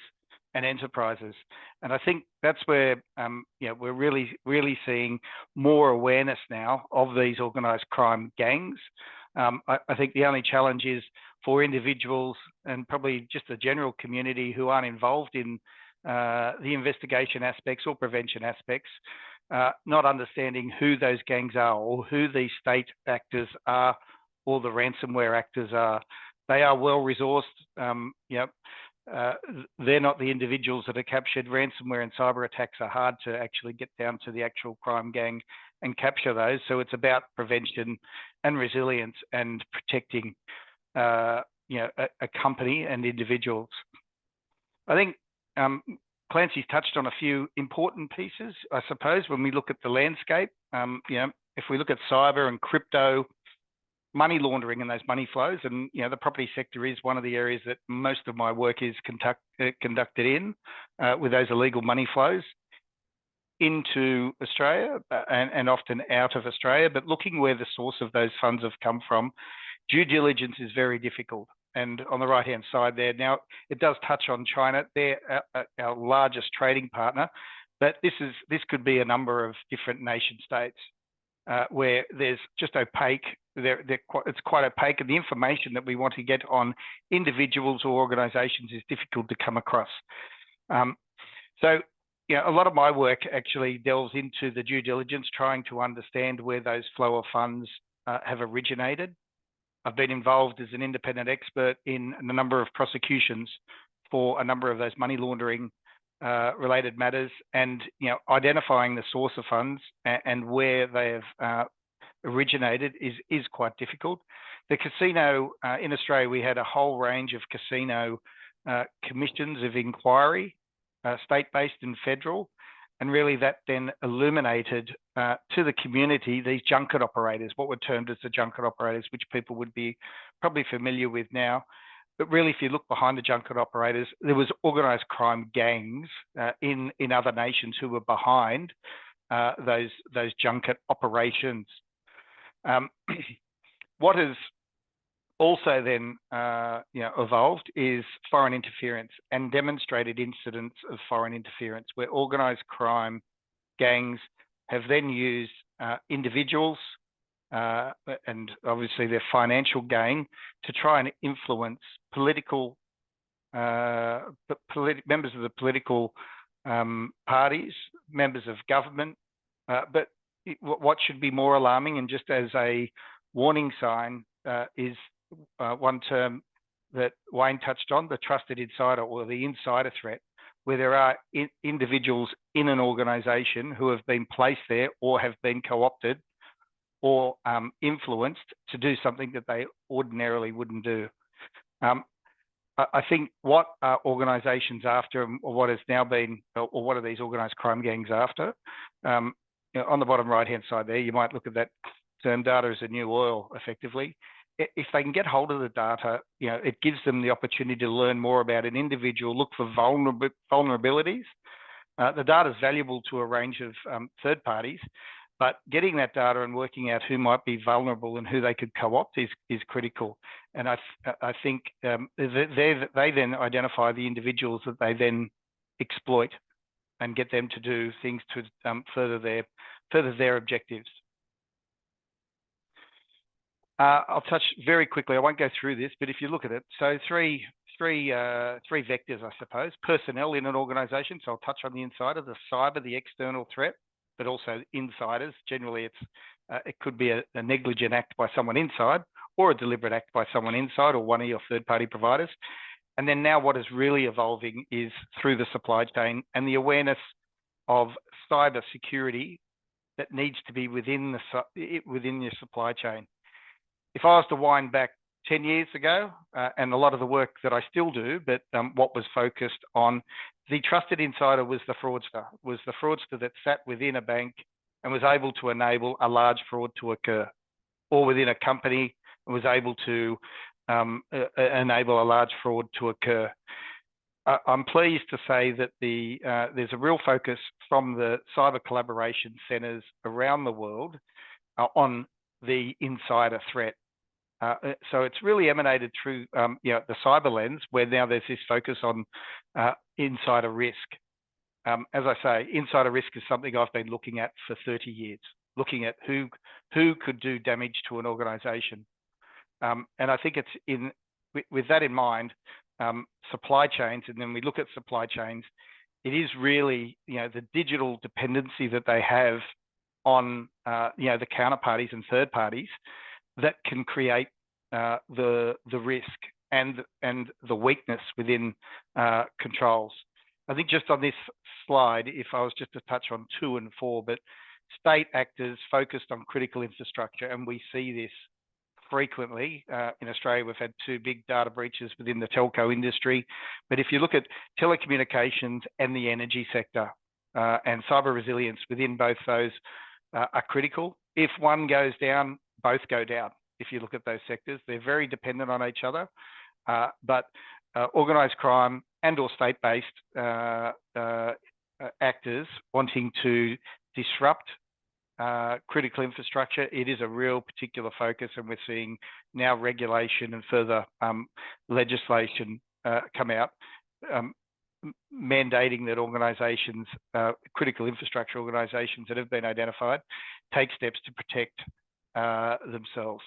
and enterprises. And I think that's where we're really seeing more awareness now of these organised crime gangs. I think the only challenge is for individuals and probably just the general community who aren't involved in the investigation aspects or prevention aspects, not understanding who those gangs are or who these state actors are or the ransomware actors are. They are well-resourced. They're not the individuals that are captured. Ransomware and cyber attacks are hard to actually get down to the actual crime gang and capture those. So it's about prevention and resilience and protecting a company and individuals. I think Clancy's touched on a few important pieces, I suppose, when we look at the landscape. If we look at cyber and crypto, money laundering and those money flows, and the property sector is one of the areas that most of my work is conducted in, with those illegal money flows into Australia and often out of Australia. But looking where the source of those funds have come from, due diligence is very difficult. And on the right-hand side there, now it does touch on China. They're our largest trading partner, but this could be a number of different nation states where there's just opaque. It's quite opaque, and the information that we want to get on individuals or organisations is difficult to come across. So a lot of my work actually delves into the due diligence, trying to understand where those flow of funds have originated. I've been involved as an independent expert in a number of prosecutions for a number of those money laundering related matters, and identifying the source of funds and where they have originated is quite difficult. The casino in Australia, we had a whole range of casino commissions of inquiry, state-based and federal, and really that then illuminated to the community these junket operators, what were termed as the junket operators, which people would be probably familiar with now. But really, if you look behind the junket operators, there was organised crime gangs in other nations who were behind those junket operations. What has also then evolved is foreign interference and demonstrated incidents of foreign interference, where organised crime gangs have then used individuals and obviously their financial gain to try and influence political members of the political parties, members of government. But what should be more alarming, and just as a warning sign, is one term that Wayne touched on, the trusted insider or the insider threat, where there are individuals in an organisation who have been placed there or have been co-opted or influenced to do something that they ordinarily wouldn't do. I think what are organisations after, or what has now been, or what are these organised crime gangs after? On the bottom right-hand side there, you might look at that term, data is the new oil, effectively. If they can get hold of the data, it gives them the opportunity to learn more about an individual, look for vulnerabilities. The data is valuable to a range of third parties, but getting that data and working out who might be vulnerable and who they could co-opt is critical. And I think they then identify the individuals that they then exploit and get them to do things to further their objectives. I'll touch very quickly. I won't go through this, but if you look at it, so three vectors, I suppose. Personnel in an organisation. So I'll touch on the insider, the cyber, the external threat, but also insiders. Generally, it could be a negligent act by someone inside, or a deliberate act by someone inside, or one of your third-party providers. And then now, what is really evolving is through the supply chain and the awareness of cyber security that needs to be within your supply chain. If I was to wind back 10 years ago, and a lot of the work that I still do, but what was focused on, the trusted insider was the fraudster that sat within a bank and was able to enable a large fraud to occur, or within a company and was able to enable a large fraud to occur. I'm pleased to say that there's a real focus from the cyber collaboration centres around the world on the insider threat. So it's really emanated through the cyber lens, where now there's this focus on insider risk. As I say, insider risk is something I've been looking at for 30 years, looking at who could do damage to an organisation. And I think it's with that in mind, supply chains, and then we look at supply chains, it is really the digital dependency that they have on the counterparties and third parties that can create the risk and the weakness within controls. I think just on this slide, if I was just to touch on 2 and 4, but state actors focused on critical infrastructure, and we see this frequently. In Australia, we've had 2 big data breaches within the telco industry. But if you look at telecommunications and the energy sector, and cyber resilience within both those are critical. If one goes down, both go down. If you look at those sectors, they're very dependent on each other. But organised crime and or state-based actors wanting to disrupt critical infrastructure, it is a real particular focus, and we're seeing now regulation and further legislation come out mandating that organisations, critical infrastructure organisations that have been identified, take steps to protect themselves.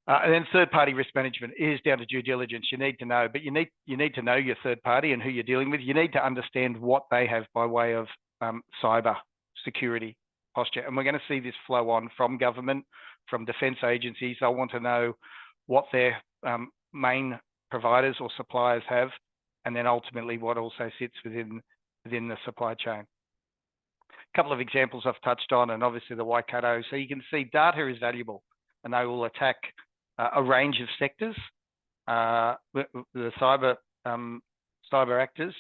And then third-party risk management is down to due diligence. You need to know, but you need to know your third party and who you're dealing with. You need to understand what they have by way of cyber security posture. And we're going to see this flow on from government, from defence agencies. They'll want to know what their main providers or suppliers have, and then ultimately what also sits within the supply chain. A couple of examples I've touched on, and obviously the Waikato. So you can see data is valuable, and they will attack a range of sectors, the cyber actors,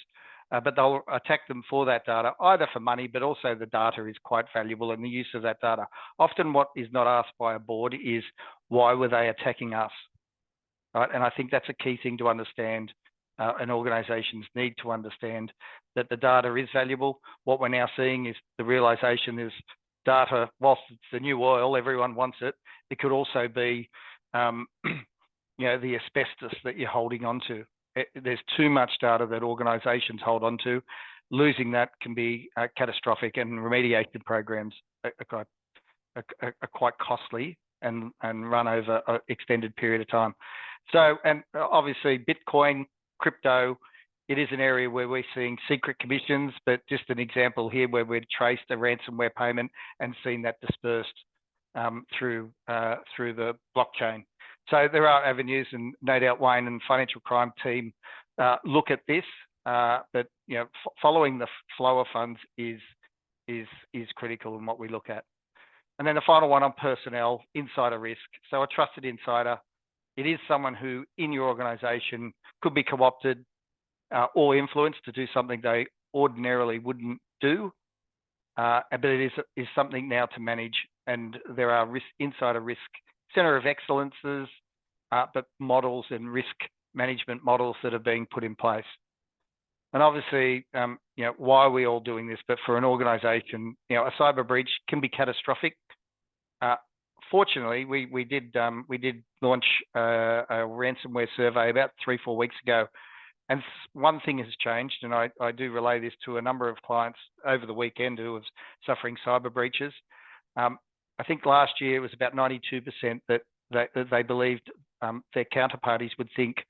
but they'll attack them for that data, either for money, but also the data is quite valuable and the use of that data. Often what is not asked by a board is, why were they attacking us? Right? And I think that's a key thing to understand, and organisations need to understand that the data is valuable. What we're now seeing is the realisation is data, whilst it's the new oil, everyone wants it, it could also be the asbestos that you're holding on to. There's too much data that organisations hold on to. Losing that can be catastrophic, and remediation programs are quite costly and run over an extended period of time. So, and obviously Bitcoin, crypto, it is an area where we're seeing secret commissions, but just an example here where we've traced a ransomware payment and seen that dispersed through the blockchain. So there are avenues, and no doubt Wayne and financial crime team look at this, but following the flow of funds is critical in what we look at. And then the final one on personnel, insider risk. So a trusted insider, it is someone who in your organisation could be co-opted or influenced to do something they ordinarily wouldn't do, but it is something now to manage. And there are insider risk centre of excellences, but models and risk management models that are being put in place. And obviously, why are we all doing this? But for an organisation, a cyber breach can be catastrophic. Fortunately, we did launch a ransomware survey about 3-4 weeks ago, and one thing has changed, and I do relay this to a number of clients over the weekend who was suffering cyber breaches. I think last year it was about 92% that they believed their counterparties would think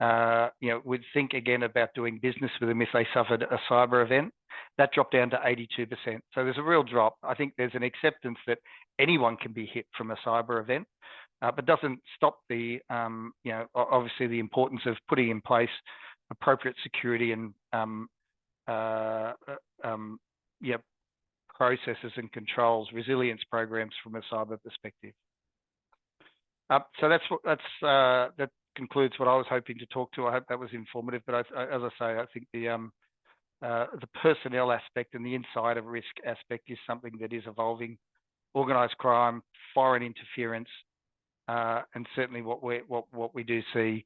again about doing business with them if they suffered a cyber event. That dropped down to 82%. So there's a real drop. I think there's an acceptance that anyone can be hit from a cyber event, but doesn't stop the, obviously the importance of putting in place appropriate security and processes and controls, resilience programs from a cyber perspective. So that concludes what I was hoping to talk to. I hope that was informative. But as I say, I think the personnel aspect and the insider risk aspect is something that is evolving. Organised crime, foreign interference, and certainly what we do see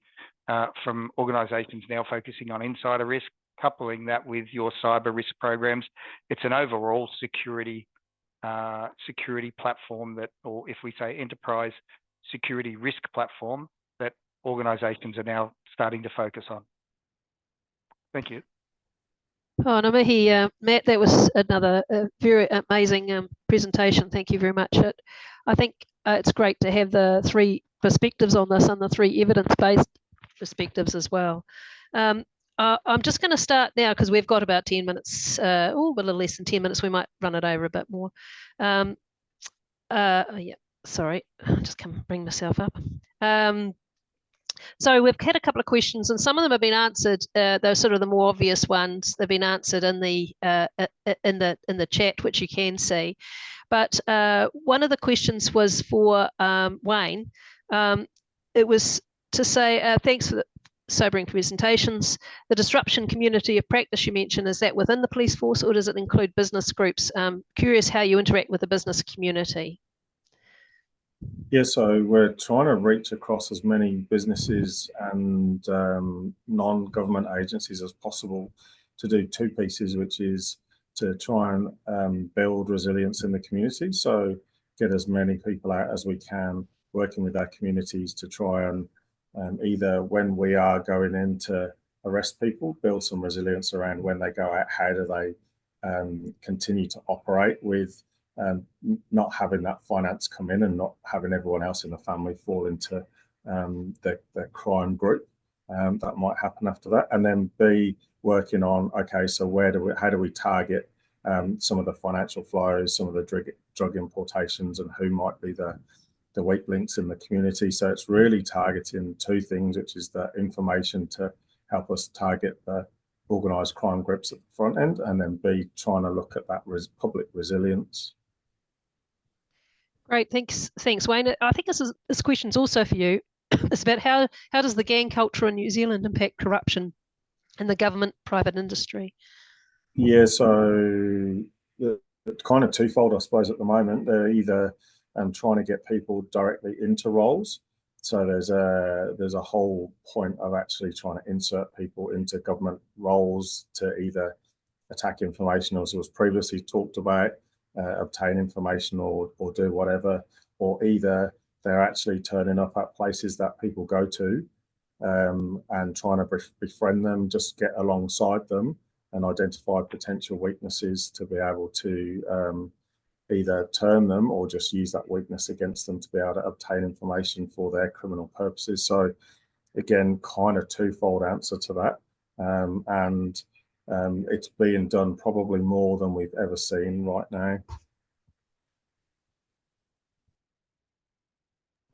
from organisations now focusing on insider risk, coupling that with your cyber risk programs. It's an overall security platform that, or if we say enterprise security risk platform, that organisations are now starting to focus on. Thank you. Oh, Namahi, Matt, that was another very amazing presentation. Thank you very much. I think it's great to have the 3 perspectives on this and the 3 evidence-based perspectives as well. I'm just going to start now because we've got about 10 minutes, a little less than 10 minutes. We might run it over a bit more. Yeah, sorry, I'll just come bring myself up. So we've had a couple of questions, and some of them have been answered. They're sort of the more obvious ones. They've been answered in the chat, which you can see. But one of the questions was for Wayne. It was to say thanks for the sobering presentations. The disruption community of practice you mentioned, is that within the police force, or does it include business groups? Curious how you interact with the business community. Yeah, so we're trying to reach across as many businesses and non-government agencies as possible to do 2 pieces, which is to try and build resilience in the community. So get as many people out as we can, working with our communities to try and either when we are going in to arrest people, build some resilience around when they go out, how do they continue to operate with not having that finance come in and not having everyone else in the family fall into the crime group. That might happen after that. And then B, working on, okay, so how do we target some of the financial flows, some of the drug importations, and who might be the weak links in the community. So it's really targeting two things, which is the information to help us target the organised crime groups at the front end, and then B, trying to look at that public resilience. Great, thanks, Wayne. I think this question's also for you. It's about how does the gang culture in New Zealand impact corruption in the government, private industry? Yeah, so it's kind of twofold, I suppose, at the moment. They're either trying to get people directly into roles. So there's a whole point of actually trying to insert people into government roles to either attack information, as was previously talked about, obtain information or do whatever, or either they're actually turning up at places that people go to and trying to befriend them, just get alongside them and identify potential weaknesses to be able to either turn them or just use that weakness against them to be able to obtain information for their criminal purposes. So again, kind of twofold answer to that. And it's being done probably more than we've ever seen right now.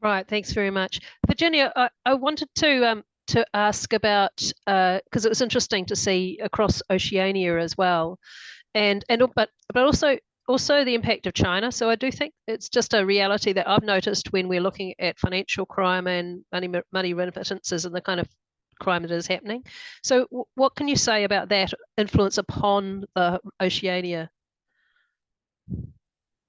Right, thanks very much. Virginia, I wanted to ask about, because it was interesting to see across Oceania as well, but also the impact of China. So I do think it's just a reality that I've noticed when we're looking at financial crime and money remittances and the kind of crime that is happening. So what can you say about that influence upon the Oceania?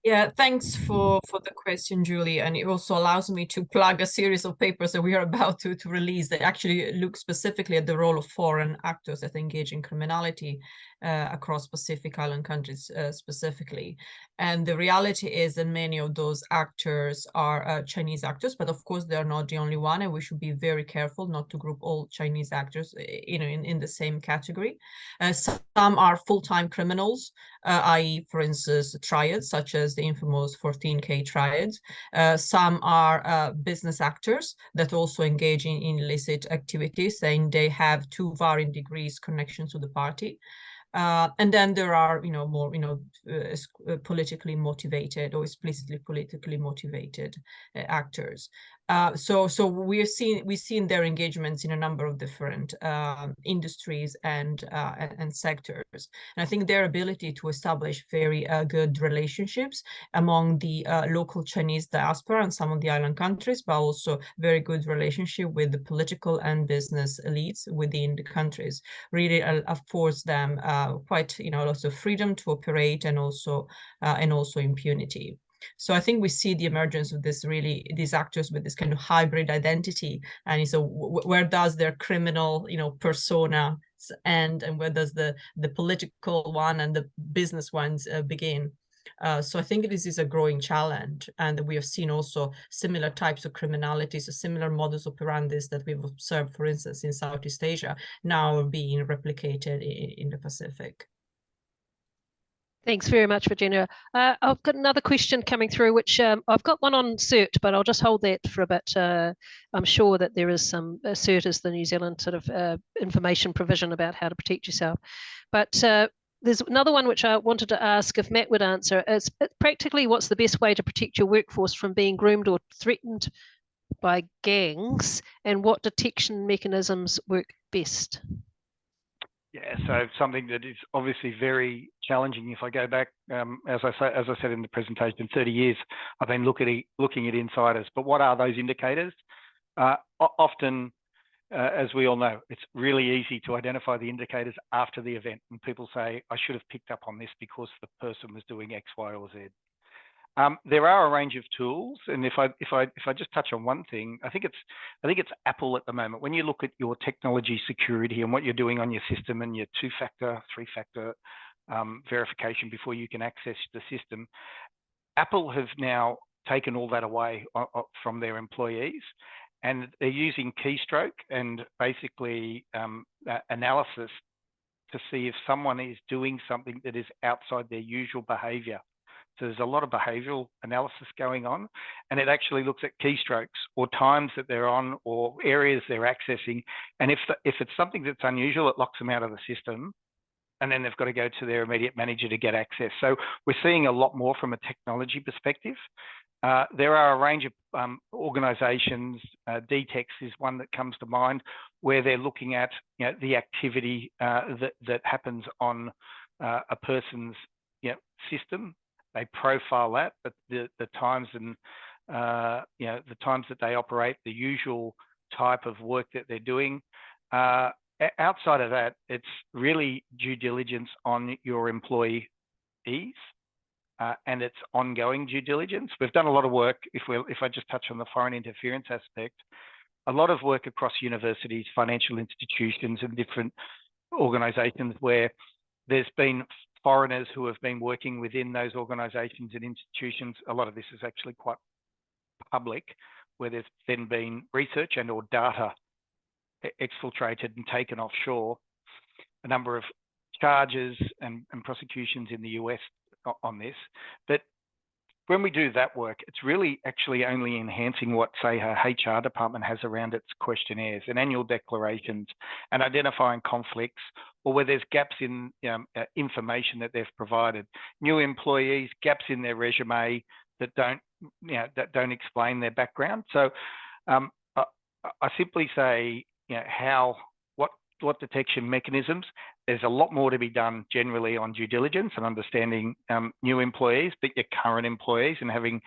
Yeah, thanks for the question, Julie. And it also allows me to plug a series of papers that we are about to release that actually look specifically at the role of foreign actors that engage in criminality across Pacific Island countries specifically. And the reality is that many of those actors are Chinese actors, but of course they're not the only one, and we should be very careful not to group all Chinese actors in the same category. Some are full-time criminals, i.e., for instance, triads, such as the infamous 14K triads. Some are business actors that also engage in illicit activities, saying they have to varying degrees connections to the party. And then there are, more, politically motivated or explicitly politically motivated actors. So we've seen their engagements in a number of different industries and sectors. And I think their ability to establish very good relationships among the local Chinese diaspora and some of the island countries, but also very good relationship with the political and business elites within the countries, really affords them quite lots of freedom to operate and also impunity. So I think we see the emergence of these actors with this kind of hybrid identity, and so where does their criminal persona end, and where does the political one and the business ones begin? So I think this is a growing challenge, and we have seen also similar types of criminalities, so similar modus operandi that we've observed, for instance, in Southeast Asia, now being replicated in the Pacific. Thanks very much, Virginia. I've got another question coming through, which I've got one on CERT, but I'll just hold that for a bit. I'm sure that there is some CERT is the New Zealand sort of information provision about how to protect yourself. But there's another one which I wanted to ask if Matt would answer. It's practically, what's the best way to protect your workforce from being groomed or threatened by gangs, and what detection mechanisms work best? Yeah, so something that is obviously very challenging. If I go back, as I said in the presentation, 30 years, I've been looking at insiders. But what are those indicators? Often, as we all know, it's really easy to identify the indicators after the event, and people say, "I should have picked up on this because the person was doing X, Y, or Z." There are a range of tools, and if I just touch on one thing, I think it's Apple at the moment. When you look at your technology security and what you're doing on your system and your 2-factor, 3-factor verification before you can access the system, Apple have now taken all that away from their employees, and they're using keystroke and basically analysis to see if someone is doing something that is outside their usual behavior. So there's a lot of behavioural analysis going on, and it actually looks at keystrokes or times that they're on or areas they're accessing. And if it's something that's unusual, it locks them out of the system, and then they've got to go to their immediate manager to get access. So we're seeing a lot more from a technology perspective. There are a range of organisations, DTEX is one that comes to mind, where they're looking at the activity that happens on a person's system. They profile that, but the times and the times that they operate, the usual type of work that they're doing. Outside of that, it's really due diligence on your employees. And it's ongoing due diligence. We've done a lot of work, if I just touch on the foreign interference aspect, a lot of work across universities, financial institutions and different organisations where there's been foreigners who have been working within those organisations and institutions. A lot of this is actually quite public, where there's then been research and or data exfiltrated and taken offshore. A number of charges and prosecutions in the US on this, but when we do that work, it's really actually only enhancing what, say, her HR department has around its questionnaires and annual declarations, and identifying conflicts or where there's gaps in information that they've provided. New employees, gaps in their resume that don't explain their background. So I simply say, what detection mechanisms. There's a lot more to be done generally on due diligence and understanding new employees, but your current employees, and having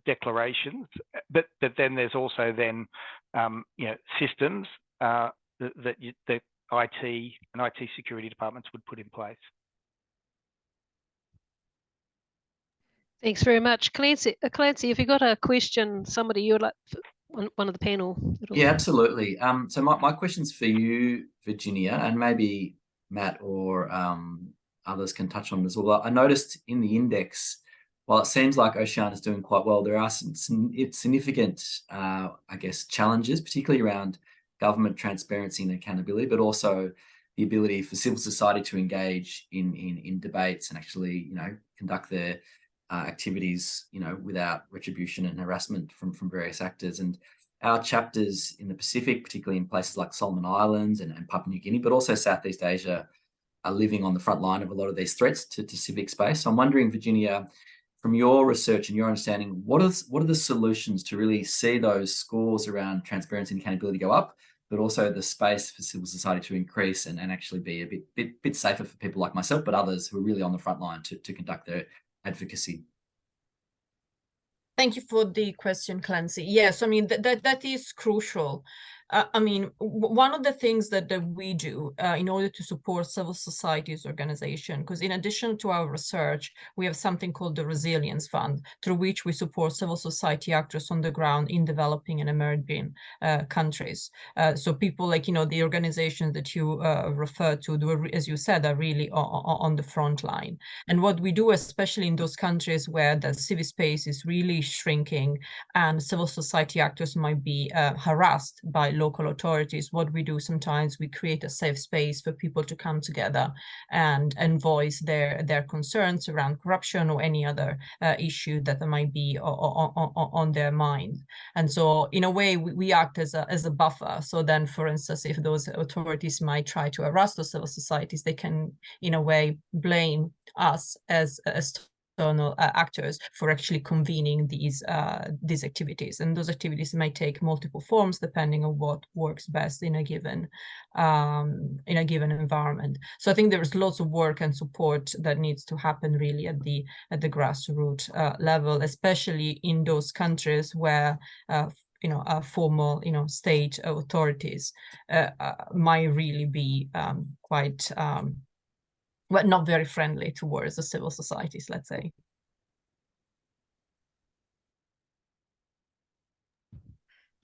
declarations. But then there's also systems that IT and IT security departments would put in place. Thanks very much. Clancy, if you got a question, somebody you would like, one of the panel. Yeah, absolutely. So my question's for you, Virginia, and maybe Matt or others can touch on it as well. I noticed in the index, while it seems like Oceania is doing quite well, there are some significant, I guess, challenges, particularly around government transparency and accountability, but also the ability for civil society to engage in debates and actually, conduct their activities, without retribution and harassment from various actors. And our chapters in the Pacific, particularly in places like Solomon Islands and Papua New Guinea, but also Southeast Asia, are living on the front line of a lot of these threats to civic space. So I'm wondering, Virginia, from your research and your understanding, what are the solutions to really see those scores around transparency and accountability go up, but also the space for civil society to increase and actually be a bit safer for people like myself, but others who are really on the front line to conduct their advocacy? Thank you for the question, Clancy. Yes, I mean, that is crucial. I mean, one of the things that we do in order to support civil society's organization, because in addition to our research, we have something called the Resilience Fund, through which we support civil society actors on the ground in developing and emerging countries. So people like, the organizations that you referred to, as you said, are really on the front line. And what we do, especially in those countries where the civic space is really shrinking and civil society actors might be harassed by local authorities, what we do sometimes, we create a safe space for people to come together and voice their concerns around corruption or any other issue that might be on their mind. And so in a way, we act as a buffer. So then, for instance, if those authorities might try to harass those civil societies, they can in a way blame us as external actors for actually convening these activities, and those activities may take multiple forms depending on what works best in a given environment. So I think there's lots of work and support that needs to happen really at the grassroots level, especially in those countries where formal state authorities might really be quite but not very friendly towards the civil societies, let's say.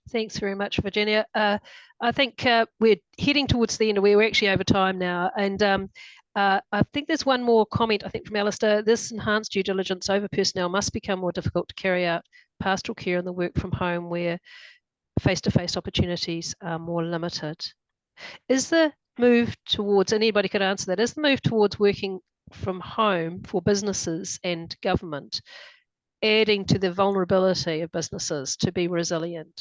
Thanks very much, Virginia. I think we're heading towards the end. We're actually over time now. And I think there's one more comment, I think, from Alistair. This enhanced due diligence over personnel must become more difficult to carry out pastoral care and the work from home where face-to-face opportunities are more limited. Is the move towards, anybody could answer that, is the move towards working work from home for businesses and government, adding to the vulnerability of businesses to be resilient.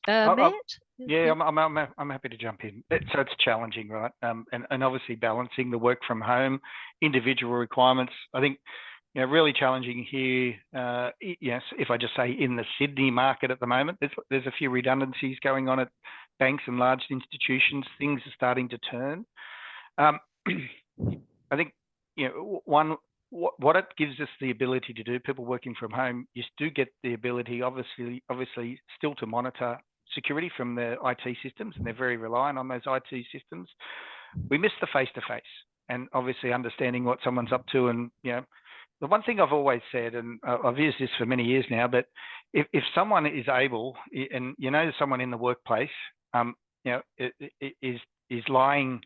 Matt? Yeah, I'm happy to jump in. So it's challenging, right? And obviously balancing the work from home, individual requirements. I think, really challenging here. Yes, if I just say in the Sydney market at the moment, there's a few redundancies going on at banks and large institutions. Things are starting to turn. I think, what it gives us the ability to do, people working from home, you do get the ability, obviously, still to monitor security from the IT systems, and they're very reliant on those IT systems. We miss the face-to-face, and obviously understanding what someone's up to. And the one thing I've always said, and I've used this for many years now, but if someone is able, and someone in the workplace, is lying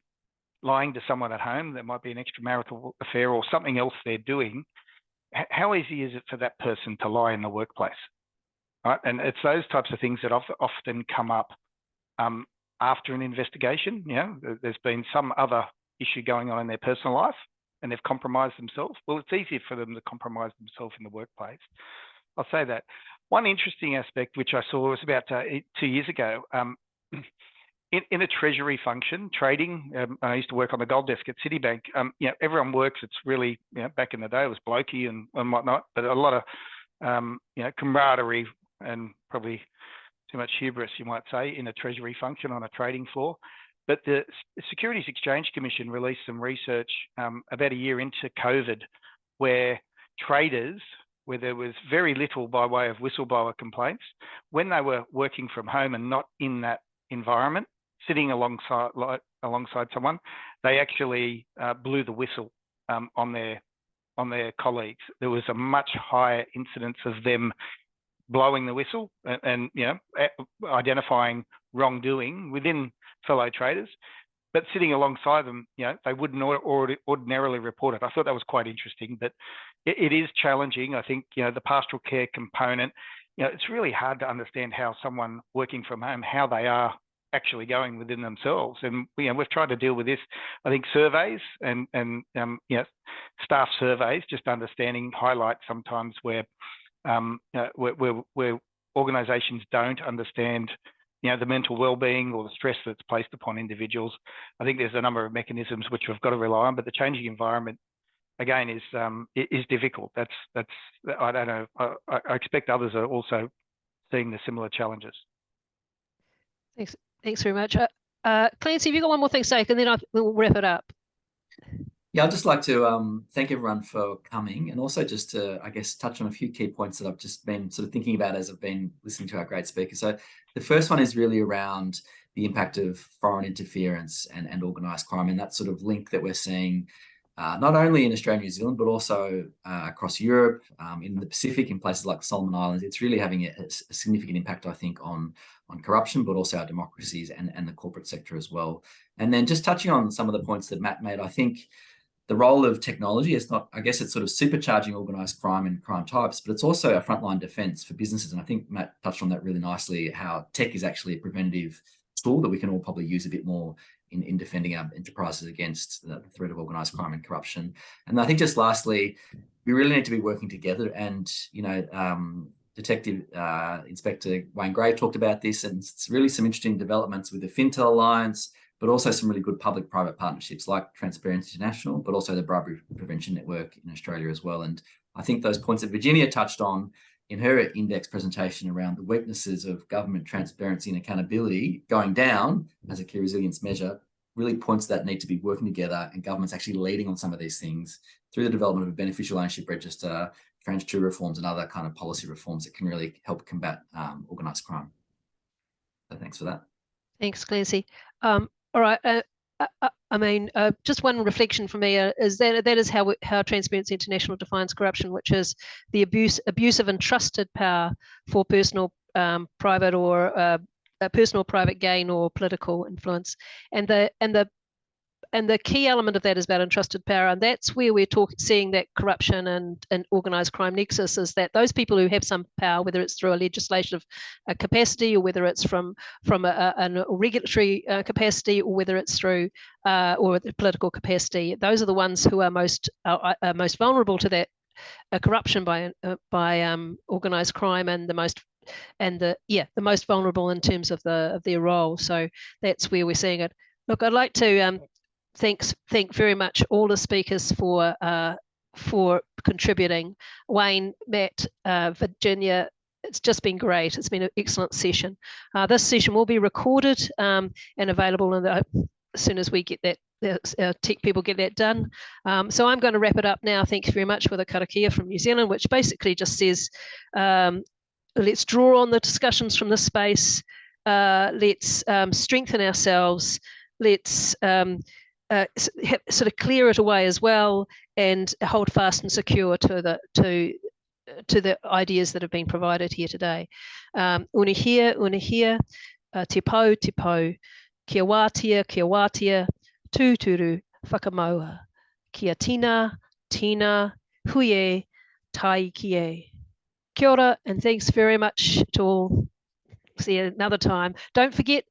to someone at home, that might be an extramarital affair or something else they're doing, how easy is it for that person to lie in the workplace? Right? And it's those types of things that often come up after an investigation. There's been some other issue going on in their personal life and they've compromised themselves. Well, it's easier for them to compromise themselves in the workplace. I'll say that. One interesting aspect, which I saw was about 2 years ago, in a treasury function, trading. I used to work on the gold desk at Citibank. Everyone works. It's really, back in the day, it was blokey and whatnot, but a lot of, camaraderie and probably too much hubris, you might say, in a treasury function on a trading floor. But the Securities Exchange Commission released some research about a year into COVID, where traders, where there was very little by way of whistleblower complaints, when they were working from home and not in that environment, sitting alongside someone, they actually blew the whistle on their colleagues. There was a much higher incidence of them blowing the whistle and identifying wrongdoing within fellow traders, but sitting alongside them, they wouldn't ordinarily report it. I thought that was quite interesting, but it is challenging. I think, the pastoral care component, it's really hard to understand how someone working from home, how they are actually going within themselves. And, we've tried to deal with this, I think, surveys and staff surveys, just understanding, highlight sometimes where organisations don't understand, the mental well-being or the stress that's placed upon individuals. I think there's a number of mechanisms which we've got to rely on, but the changing environment, again, is difficult. That's I don't know. I expect others are also seeing the similar challenges. Thanks very much. Clancy, have you got one more thing to say, and then we'll wrap it up? Yeah, I'd just like to thank everyone for coming, and also just to, I guess, touch on a few key points that I've just been sort of thinking about as I've been listening to our great speakers. So the first one is really around the impact of foreign interference and organised crime, and that sort of link that we're seeing not only in Australia and New Zealand, but also across Europe, in the Pacific, in places like the Solomon Islands. It's really having a significant impact, I think, on corruption, but also our democracies and the corporate sector as well. And then just touching on some of the points that Matt made, I think the role of technology is not, I guess it's sort of supercharging organised crime and crime types, but it's also a frontline defence for businesses. And I think Matt touched on that really nicely, how tech is actually a preventative tool that we can all probably use a bit more in defending our enterprises against the threat of organised crime and corruption. And I think just lastly, we really need to be working together. And, Detective Inspector Wayne Gray talked about this, and it's really some interesting developments with the Fintel Alliance, but also some really good public-private partnerships like Transparency International, but also the Bribery Prevention Network in Australia as well. And I think those points that Virginia touched on in her index presentation around the weaknesses of government transparency and accountability going down as a key resilience measure really points to that need to be working together, and governments actually leading on some of these things through the development of a beneficial ownership register, tranche 2 reforms, and other kind of policy reforms that can really help combat organised crime. So thanks for that. Thanks, Clancy. All right. Just one reflection for me is that is how Transparency International defines corruption, which is the abuse of entrusted power for personal, private, or personal private gain or political influence. And the the key element of that is about entrusted power, and that's where we're seeing that corruption and organised crime nexus, is that those people who have some power, whether it's through a legislative capacity, or whether it's from a regulatory capacity, or whether it's through or the political capacity, those are the ones who are most vulnerable to that corruption by organised crime, and the most vulnerable in terms of their role. So that's where we're seeing it. Look, I'd like to thank very much all the speakers for contributing. Wayne, Matt, Virginia, it's just been great. It's been an excellent session. This session will be recorded and available as soon as we get that, tech people get that done. So I'm going to wrap it up now. Thanks very much with a karakia from New Zealand, which basically just says, let's draw on the discussions from this space. Let's strengthen ourselves. Let's sort of clear it away as well, and hold fast and secure to the ideas that have been provided here today. Unihia, te pau, kia wātia, tūturu, whakamaua, kia tina, huie, tai kie. Kia ora, and thanks very much to all. See you another time. Don't forget,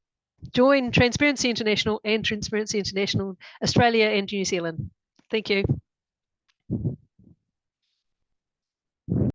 join Transparency International and Transparency International Australia and New Zealand. Thank you.